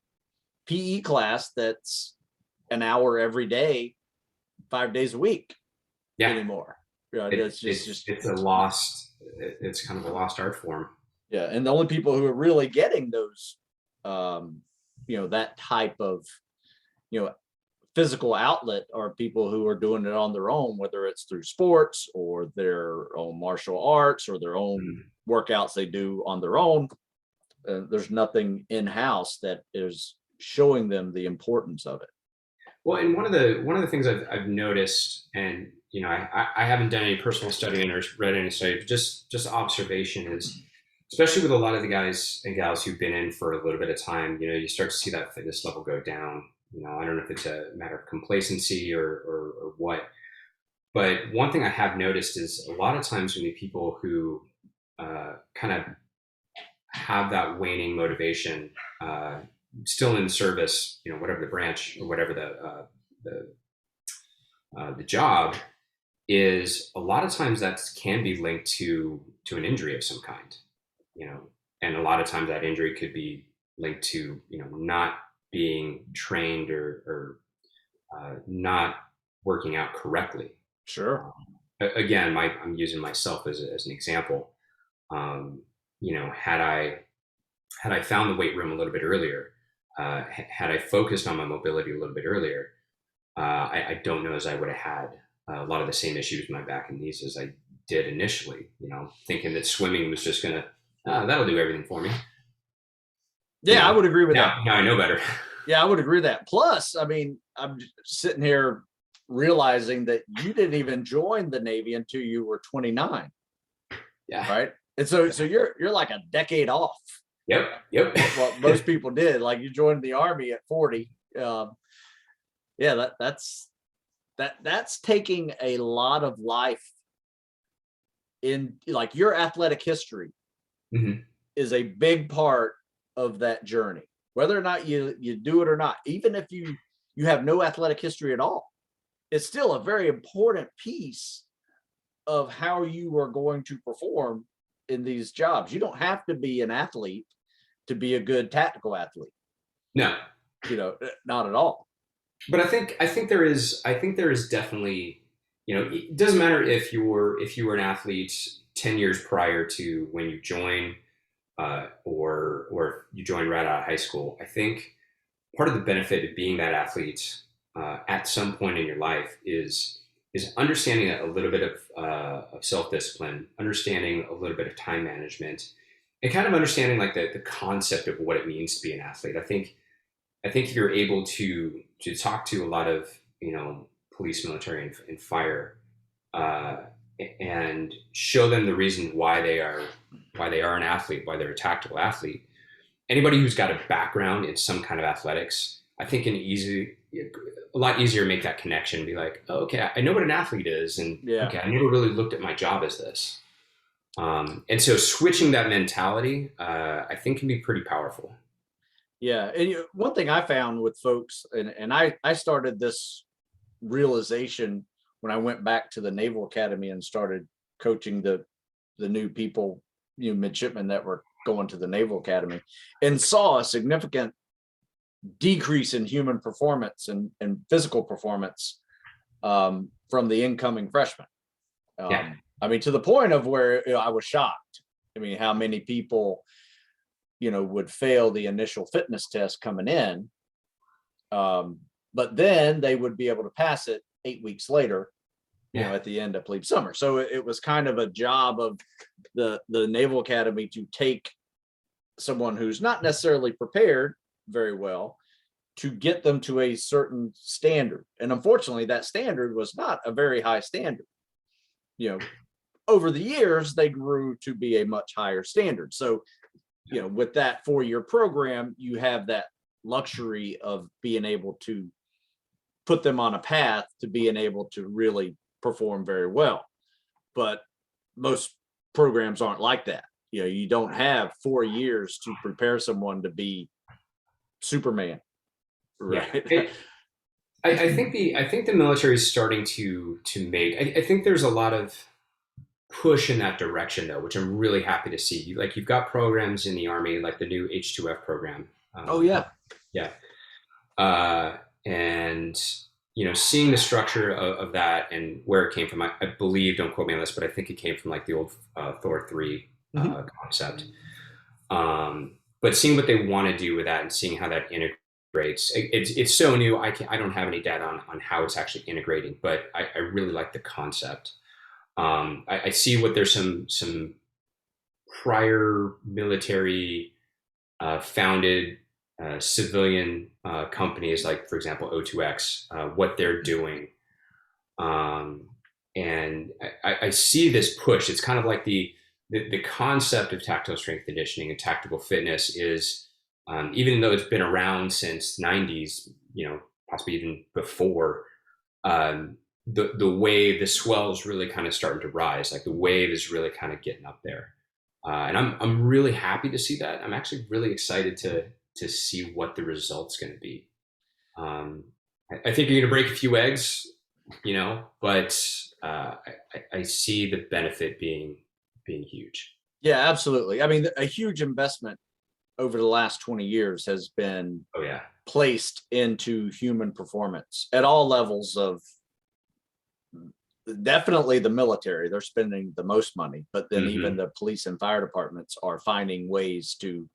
PE class that's an hour every day, 5 days a week Yeah. anymore. It's a lost. It's kind of a lost art form. Yeah, and the only people who are really getting those, that type of, physical outlet are people who are doing it on their own, whether it's through sports or their own martial arts or their own workouts they do on their own. There's nothing in-house that is showing them the importance of it. Well, and one of the things I've noticed, and I haven't done any personal studying or read any study, just observation is, especially with a lot of the guys and gals who've been in for a little bit of time, you start to see that fitness level go down. I don't know if it's a matter of complacency or what, but one thing I have noticed is a lot of times when the people who kind of have that waning motivation, still in service, whatever the branch or whatever the job is, a lot of times that can be linked to an injury of some kind, and a lot of times that injury could be linked to, not being trained or not working out correctly. Sure. Again, I'm using myself as an example. Um, had I found the weight room a little bit earlier, had I focused on my mobility a little bit earlier, I don't know as I would have had a lot of the same issues with my back and knees as I did initially. Thinking that swimming was just gonna that'll do everything for me. Yeah, I would agree with that. Now I know better. Yeah, I would agree with that. Plus, I mean, I'm sitting here realizing that you didn't even join the Navy until you were 29. Yeah. Right. And so you're like a decade off. Yep. Well, most people did. Like you joined the Army at 40. Yeah, that's taking a lot of life in, like, your athletic history Mm-hmm. is a big part of that journey, whether or not you do it or not. Even if you have no athletic history at all, it's still a very important piece of how you are going to perform in these jobs. You don't have to be an athlete to be a good tactical athlete. No, not at all. but I think there is definitely, it doesn't matter if you were an athlete 10 years prior to when you join, or you join right out of high school. I think part of the benefit of being that athlete at some point in your life is understanding a little bit of self-discipline, understanding a little bit of time management, and kind of understanding like the concept of what it means to be an athlete. I think if you're able to talk to a lot of police, military, and fire, uh, and show them the reason why they are an athlete, why they're a tactical athlete. Anybody who's got a background in some kind of athletics, I think a lot easier to make that connection and be like, oh, okay, I know what an athlete is, and okay, I never really looked at my job as this. And so switching that mentality, I think, can be pretty powerful. Yeah, and one thing I found with folks, and I started this realization when I went back to the Naval Academy and started coaching the new people, midshipmen that were going to the Naval Academy, and saw a significant decrease in human performance and physical performance from the incoming freshmen. I mean, to the point of where I was shocked. I mean, how many people would fail the initial fitness test coming in, but then they would be able to pass it 8 weeks later, at the end of plebe summer. So it was kind of a job of the Naval Academy to take someone who's not necessarily prepared very well to get them to a certain standard. And unfortunately, that standard was not a very high standard. Over the years, they grew to be a much higher standard. So, with that 4-year program, you have that luxury of being able to put them on a path to being able to really perform very well. But most programs aren't like that. You don't have 4 years to prepare someone to be Superman. Right. Yeah. I think the military is starting to make. I think there's a lot of push in that direction though, which I'm really happy to see. You've got programs in the Army, like the new H2F program. Oh yeah. Yeah. And seeing the structure of that and where it came from, I believe, don't quote me on this, but I think it came from like the old Thor 3 concept. But seeing what they want to do with that and seeing how that integrates, it's so new. I don't have any data on how it's actually integrating, but I really like the concept. I see what there's some prior military founded civilian companies, like for example O2X, what they're doing, and I see this push. It's kind of like the concept of tactile strength conditioning and tactical fitness is, even though it's been around since '90s, possibly even before. The wave, the swell is really kind of starting to rise. Like the wave is really kind of getting up there, and I'm really happy to see that. I'm actually really excited to see what the result's going to be. I think you're going to break a few eggs, but I see the benefit being huge. Yeah, absolutely. I mean, a huge investment over the last 20 years has been Oh yeah. placed into human performance at all levels of, definitely the military. They're spending the most money, but then even the police and fire departments are finding ways to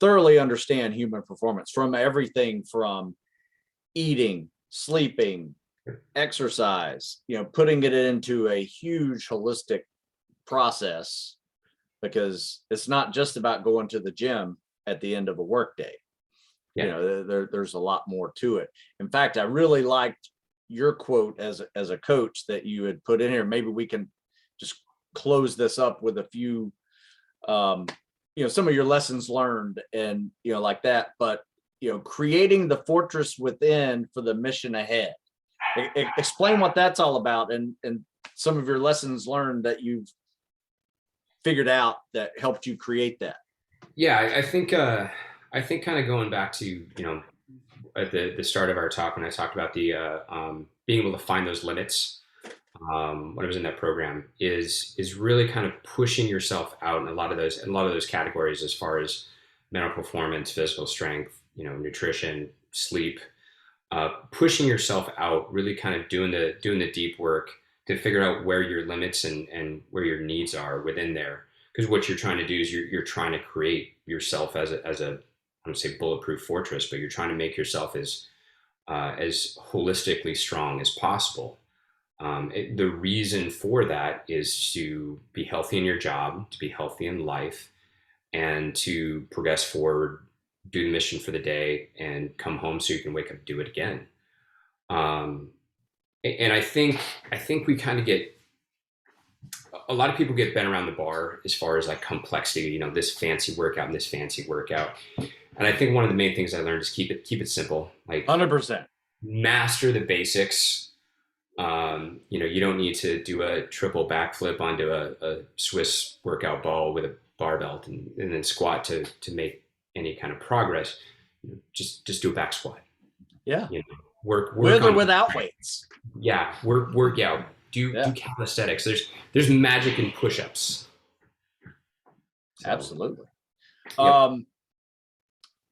thoroughly understand human performance, from everything from eating, sleeping, exercise, putting it into a huge holistic process, because it's not just about going to the gym at the end of a workday. Yeah. There's a lot more to it. In fact, I really liked your quote as a coach that you had put in here. Maybe we can just close this up with a few, some of your lessons learned and, like that, but, creating the fortress within for the mission ahead. Explain what that's all about, and some of your lessons learned that you've figured out that helped you create that. Yeah, I think kind of going back to, at the start of our talk, when I talked about the being able to find those limits, when I was in that program, is really kind of pushing yourself out in a lot of those categories, as far as mental performance, physical strength, nutrition, sleep, pushing yourself out, really kind of doing the deep work to figure out where your limits and where your needs are within there. Because what you're trying to do is you're trying to create yourself as a I don't say bulletproof fortress, but you're trying to make yourself as holistically strong as possible. The reason for that is to be healthy in your job, to be healthy in life, and to progress forward, do the mission for the day, and come home so you can wake up and do it again. And I think we kind of get, a lot of people get bent around the bar as far as like complexity, this fancy workout and this fancy workout. And I think one of the main things I learned is keep it simple. Like 100%. Master the basics. You don't need to do a triple backflip onto a Swiss workout ball with a barbell and then squat to make any kind of progress. Just do a back squat. Yeah. Work with or on, without weights. Yeah, work out. Do calisthenics. There's magic in push-ups. So, absolutely. Yep.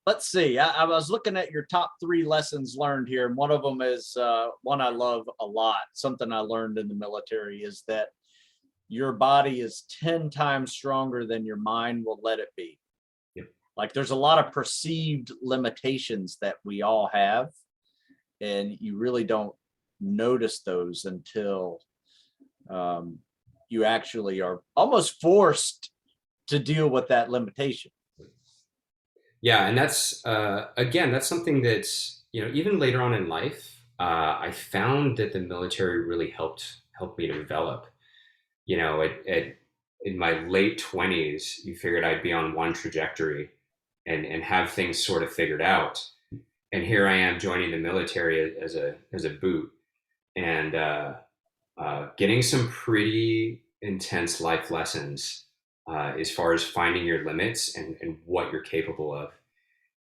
Let's see. I was looking at your top 3 lessons learned here, and one of them is one I love a lot. Something I learned in the military is that your body is 10 times stronger than your mind will let it be. Yep. Like, there's a lot of perceived limitations that we all have, and you really don't notice those until you actually are almost forced to deal with that limitation. Yeah, and that's again, that's something that's, even later on in life, I found that the military really helped me to develop. In my late 20s, you figured I'd be on one trajectory and have things sort of figured out, and here I am joining the military as a boot, and getting some pretty intense life lessons as far as finding your limits and what you're capable of.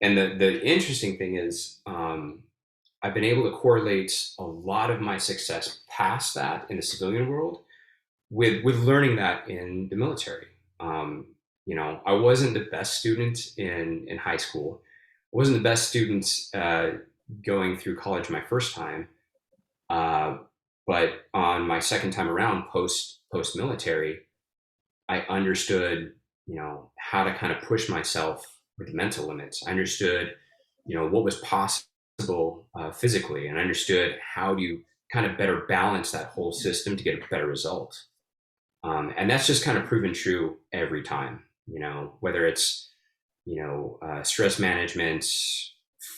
And the interesting thing is, I've been able to correlate a lot of my success past that in the civilian world with learning that in the military. I wasn't the best student in high school. I wasn't the best student going through college my first time. But on my second time around, post military, I understood, how to kind of push myself with mental limits. I understood, what was possible physically, and I understood how to kind of better balance that whole system to get a better result. And that's just kind of proven true every time, whether it's, stress management,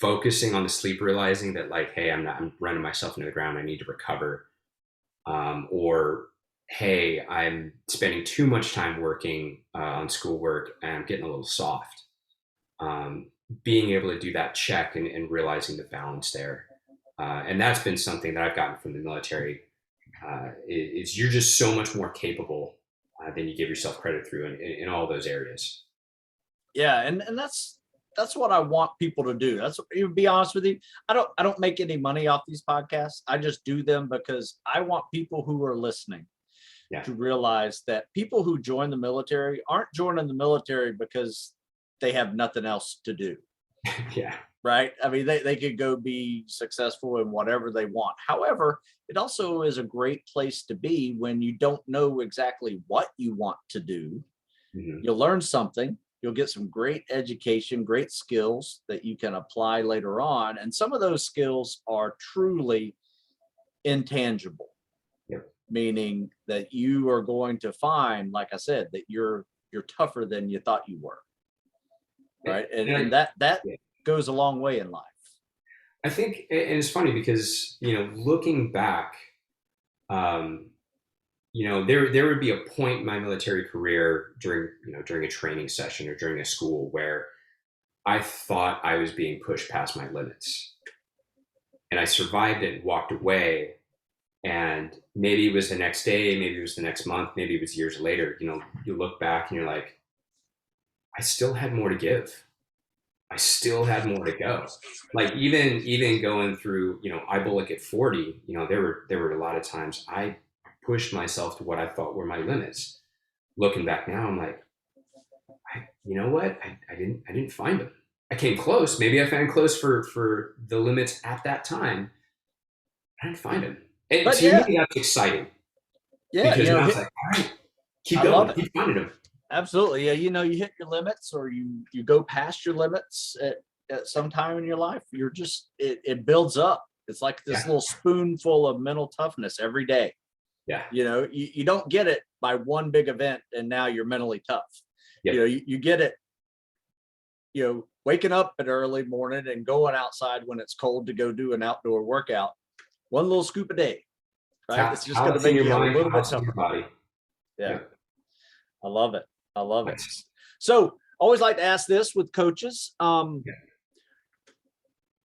focusing on the sleep, realizing that like, hey, I'm running myself into the ground. I need to recover. Or, hey, I'm spending too much time working on schoolwork and I'm getting a little soft. Being able to do that check and realizing the balance there. And that's been something that I've gotten from the military. Is you're just so much more capable than you give yourself credit through in all those areas. Yeah, and that's what I want people to do. That's, to be honest with you, I don't make any money off these podcasts. I just do them because I want people who are listening to realize that people who join the military aren't joining the military because they have nothing else to do. Yeah. Right. I mean, they could go be successful in whatever they want. However, it also is a great place to be when you don't know exactly what you want to do. Hmm. You'll learn something, you'll get some great education, great skills that you can apply later on. And some of those skills are truly intangible, Yep. meaning that you are going to find, like I said, that you're tougher than you thought you were. Right. And that Yeah. goes a long way in life. I think, and it's funny because, looking back, um, there would be a point in my military career during a training session or during a school where I thought I was being pushed past my limits, and I survived it and walked away. And maybe it was the next day, maybe it was the next month, maybe it was years later. You look back and you're like, I still had more to give. I still had more to go. Like even going through, IBOLIC at 40, there were a lot of times I pushed myself to what I thought were my limits. Looking back now, I'm like, you know what? I didn't find them. I came close. Maybe I found close for the limits at that time. I didn't find them. And But to yeah, me, that's exciting yeah, because now it's like, all right, keep I love going, it. keep finding them. Absolutely. Yeah, you hit your limits or you go past your limits at some time in your life. You're just it builds up. It's like this Yeah, little spoonful of mental toughness every day. yeah, You don't get it by one big event and now you're mentally tough. yep, You get it, waking up at early morning and going outside when it's cold to go do an outdoor workout. One little scoop a day, right? It's just how going to it's in make your you a mind, little how bit it's in your tougher. body. Yeah. Yep. I love it. I love it. Nice. So always like to ask this with coaches. Yeah.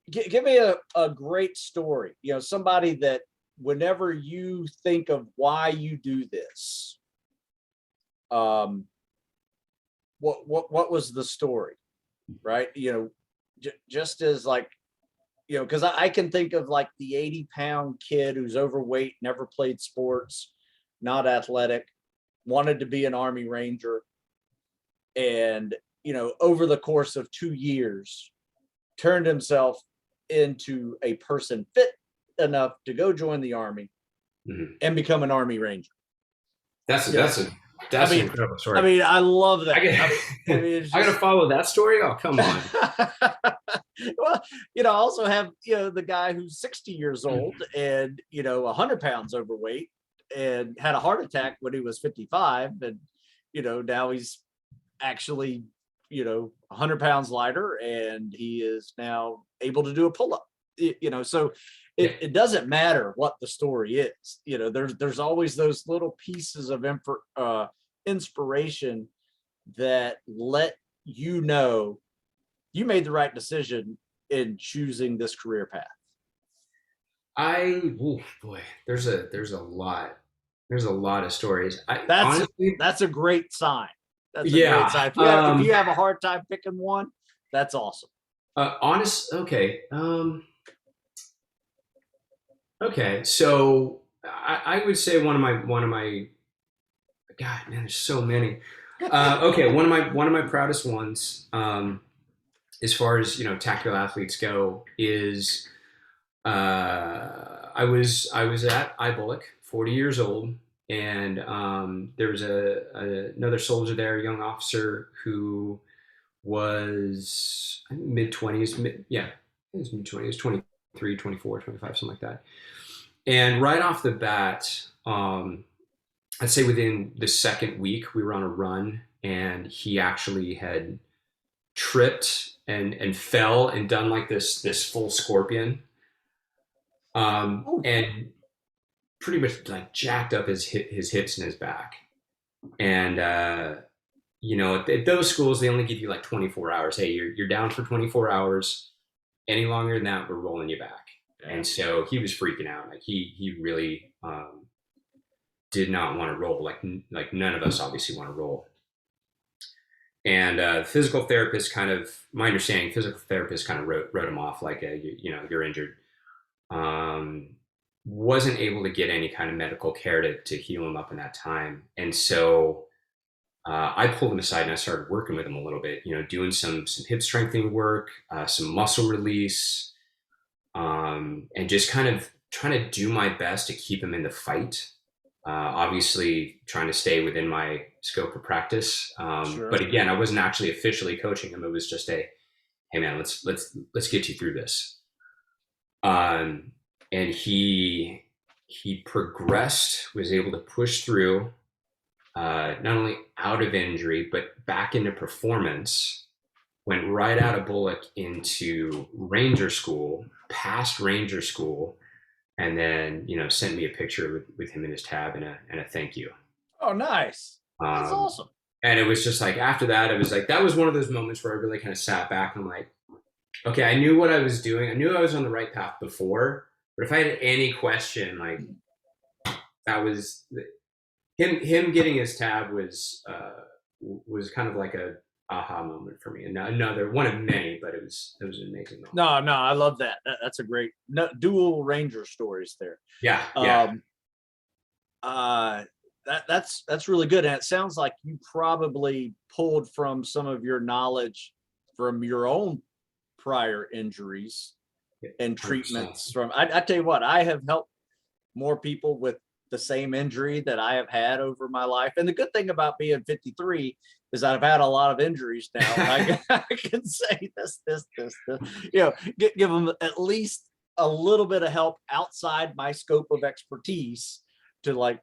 Give me a great story, somebody that whenever you think of why you do this, what was the story, right? Just as like, because I can think of like the 80-pound kid who's overweight, never played sports, not athletic, wanted to be an Army Ranger. And, over the course of 2 years, turned himself into a person fit enough to go join the Army Mhm. and become an Army Ranger. That's Yeah. an incredible story. I love that. I gotta follow that story. Oh, come on. Well, I also have, the guy who's 60 years old and, 100 pounds overweight and had a heart attack when he was 55. And, now he's actually, 100 pounds lighter and he is now able to do a pull-up, so Yeah. it doesn't matter what the story is. There's always those little pieces of inspiration that let you made the right decision in choosing this career path. Oh boy, there's a lot. There's a lot of stories. Honestly, That's a great sign. That's a great yeah. sign. If you have a hard time picking one, that's awesome. Okay. Okay. So I would say one of my God, man, there's so many. Okay, one of my proudest ones, as far as tactical athletes go, is I was at IBOLIC, 40 years old, and there was another soldier there, a young officer who was mid 20s, yeah, he was mid 20s, 23, 24, 25, something like that. And right off the bat, I'd say within the second week, we were on a run, and he actually had tripped and fell and done like this full scorpion, and pretty much like jacked up his hips and his back. And at those schools, they only give you like 24 hours. Hey, you're down for 24 hours. Any longer than that, we're rolling you back. Yeah. And so he was freaking out. Like he really did not want to roll. Like none of us obviously want to roll. And physical therapist my understanding, physical therapist kind of wrote him off like, you're injured. Wasn't able to get any kind of medical care to heal him up in that time. And so I pulled him aside and I started working with him a little bit, doing some hip strengthening work, some muscle release, and just kind of trying to do my best to keep him in the fight. Obviously, trying to stay within my scope of practice. Sure. But again, I wasn't actually officially coaching him. It was just a, hey man, let's get you through this. And he progressed, was able to push through, not only out of injury but back into performance. Went right out of Bullock into Ranger School, past Ranger School, and then sent me a picture with him in his tab and a thank you. Oh, nice. That's Um, awesome. and it was just like after that, it was like that was one of those moments where I really kind of sat back and I'm like, okay, I knew what I was doing. I knew I was on the right path before, but if I had any question, like that was him getting his tab was kind of like a aha moment for me, and another one of many, but it was an amazing moment. No, no, I love that. That's a great dual Ranger stories there. Yeah, yeah. Um, that's really good, and it sounds like you probably pulled from some of your knowledge from your own prior injuries and 100%. treatments. From I tell you what, I have helped more people with the same injury that I have had over my life. And the good thing about being 53 is that I've had a lot of injuries now. I can say this, give them at least a little bit of help outside my scope of expertise to like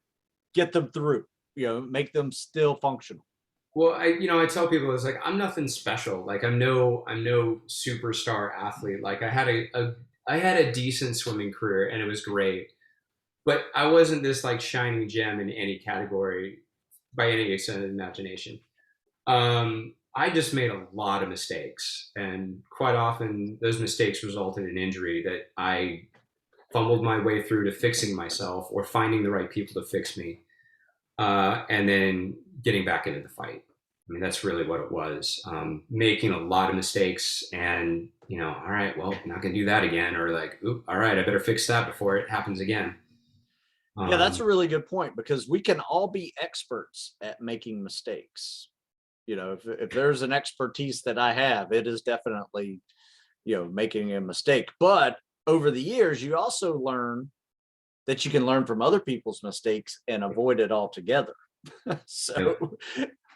get them through, make them still functional. Well, I tell people it's like I'm nothing special. Like I'm no superstar athlete. Like I had a decent swimming career and it was great, but I wasn't this like shining gem in any category by any extent of the imagination. I just made a lot of mistakes, and quite often those mistakes resulted in injury that I fumbled my way through to fixing myself or finding the right people to fix me, and then getting back into the fight. I mean, that's really what it was. Making a lot of mistakes, and all right, well, I'm not gonna do that again, or like, oop, all right, I better fix that before it happens again. Yeah, that's a really good point, because we can all be experts at making mistakes. If there's an expertise that I have, it is definitely, making a mistake. But over the years, you also learn that you can learn from other people's mistakes and avoid it altogether. So,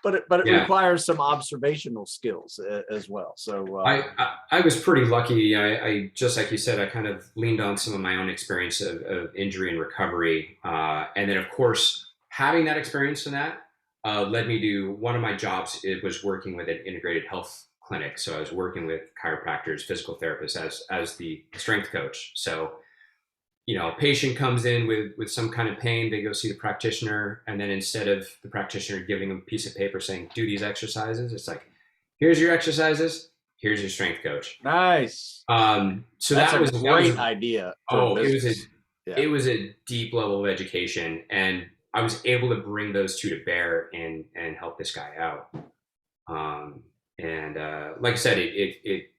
but it Yeah. requires some observational skills as well. So I was pretty lucky. I just like you said, I kind of leaned on some of my own experience of injury and recovery, and then of course having that experience in that led me to one of my jobs. It was working with an integrated health clinic, so I was working with chiropractors, physical therapists as the strength coach. So a patient comes in with some kind of pain, they go see the practitioner, and then instead of the practitioner giving them a piece of paper saying do these exercises, it's like, here's your exercises, here's your strength coach. nice. So That's that was a great idea. It was a deep level of education, and I was able to bring those two to bear and help this guy out. And like I said, it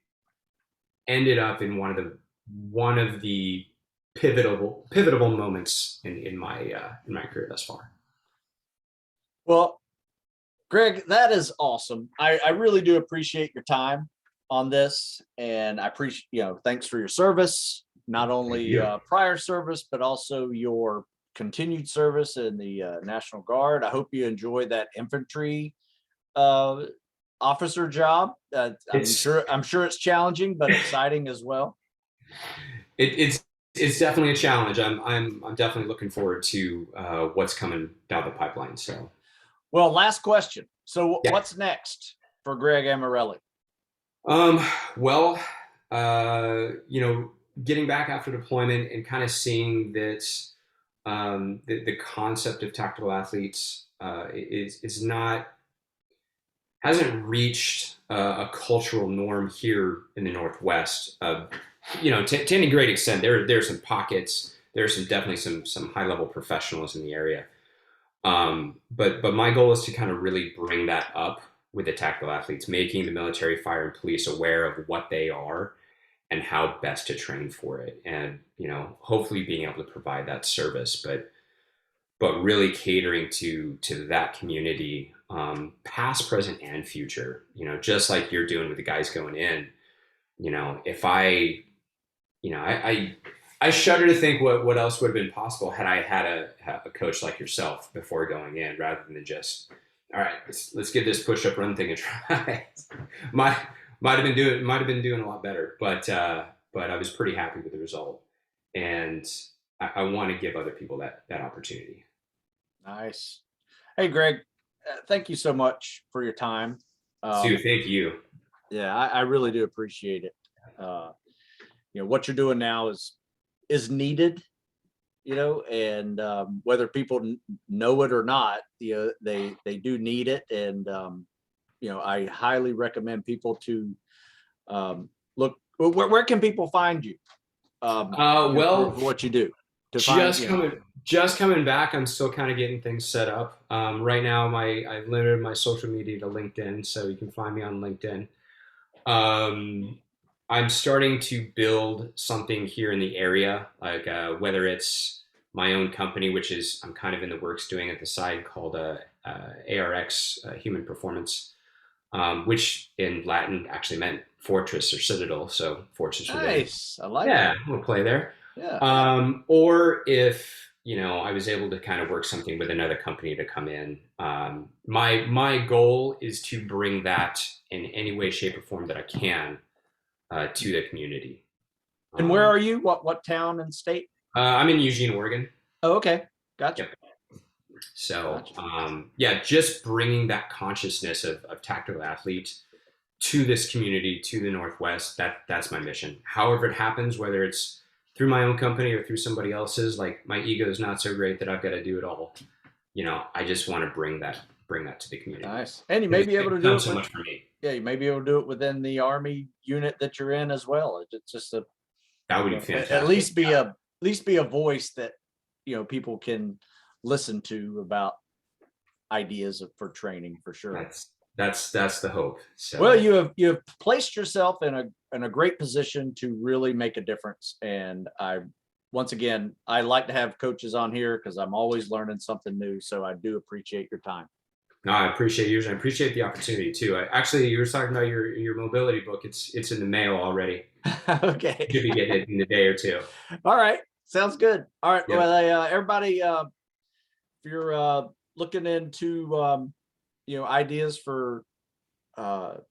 ended up in one of the pivotal moments in my career thus far. Well, Greg, that is awesome. I really do appreciate your time on this, and I appreciate, thanks for your service, not only prior service, but also your continued service in the National Guard. I hope you enjoy that infantry officer job. I'm sure it's challenging, but exciting as well. It's definitely a challenge. I'm definitely looking forward to what's coming down the pipeline. So, well, last question. So, yeah. What's next for Greg Amorelli? Well, getting back after deployment and kind of seeing that the concept of tactical athletes is not hasn't reached a cultural norm here in the Northwest. To any great extent, there's some pockets. There's definitely some high level professionals in the area. But my goal is to kind of really bring that up with the tactical athletes, making the military, fire, and police aware of what they are and how best to train for it, and hopefully being able to provide that service, but really catering to that community past, present, and future. Just like you're doing with the guys going in. If I shudder to think what else would have been possible had I had a coach like yourself before going in, rather than just, all right, let's get this push-up run thing a try. might have been doing a lot better, but I was pretty happy with the result, and I want to give other people that opportunity. Nice. Hey, Greg, thank you so much for your time. Stu, thank you. Yeah, I really do appreciate it. What you're doing now is needed, and whether people know it or not, they do need it. And, I highly recommend people to look, where can people find you? Well, for what you do. Just coming back. I'm still kind of getting things set up. Right now, I've limited my social media to LinkedIn, so you can find me on LinkedIn. I'm starting to build something here in the area, like whether it's my own company, which is I'm kind of in the works doing at the side, called ARX, Human Performance, which in Latin actually meant fortress or citadel. So fortress. Nice. I like yeah, it. we'll play there. Yeah. Or if I was able to kind of work something with another company to come in. My goal is to bring that in any way, shape, or form that I can to the community. And where are you? What town and state? I'm in Eugene, Oregon. Oh, okay. Gotcha. Yep. So, Gotcha. just bringing that consciousness of tactical athletes to this community, to the Northwest, that's my mission. However it happens, whether it's through my own company or through somebody else's, like my ego is not so great that I've got to do it all. I just want to bring that to the community. Nice. And you may be able to do it so much for me. Yeah, you may be able to do it within the Army unit that you're in as well. It's just that would be fantastic. At least be a voice that people can listen to about ideas for training, for sure. That's the hope. So. Well, you have placed yourself in a great position to really make a difference. And once again, I like to have coaches on here because I'm always learning something new. So I do appreciate your time. No, I appreciate yours. I appreciate the opportunity too. Actually, you were talking about your mobility book. It's in the mail already. Okay. Should be getting it in a day or two. All right. Sounds good. All right. Yep. Well, everybody, if you're looking into ideas for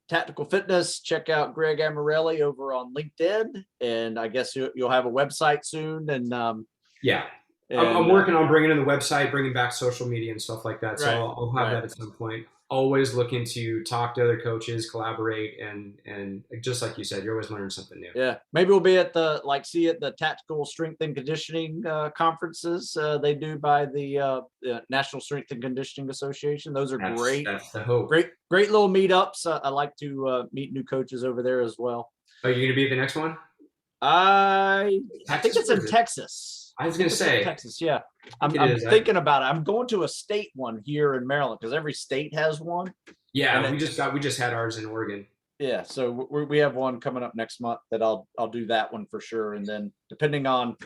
tactical fitness, check out Greg Amorelli over on LinkedIn, and I guess you'll have a website soon. And I'm working on bringing in the website, bringing back social media and stuff like that. So right, I'll have that at some point. Always looking to talk to other coaches, collaborate, and just like you said, you're always learning something new. Yeah, maybe we'll be at the tactical strength and conditioning conferences they do by the National Strength and Conditioning Association. Those are great. That's the hope. Great little meetups. I like to meet new coaches over there as well. Are you going to be at the next one? I think it's in Texas. I was going to say Texas. Yeah, I'm thinking about it. I'm going to a state one here in Maryland because every state has one. Yeah, we just had ours in Oregon. Yeah, so we have one coming up next month that I'll do that one for sure. And then depending on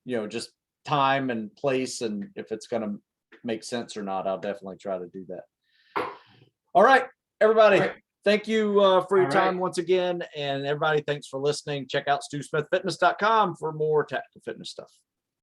just time and place and if it's going to make sense or not, I'll definitely try to do that. All right, everybody. All right. Thank you for your time once again. And everybody, thanks for listening. Check out StuSmithFitness.com for more tactical fitness stuff.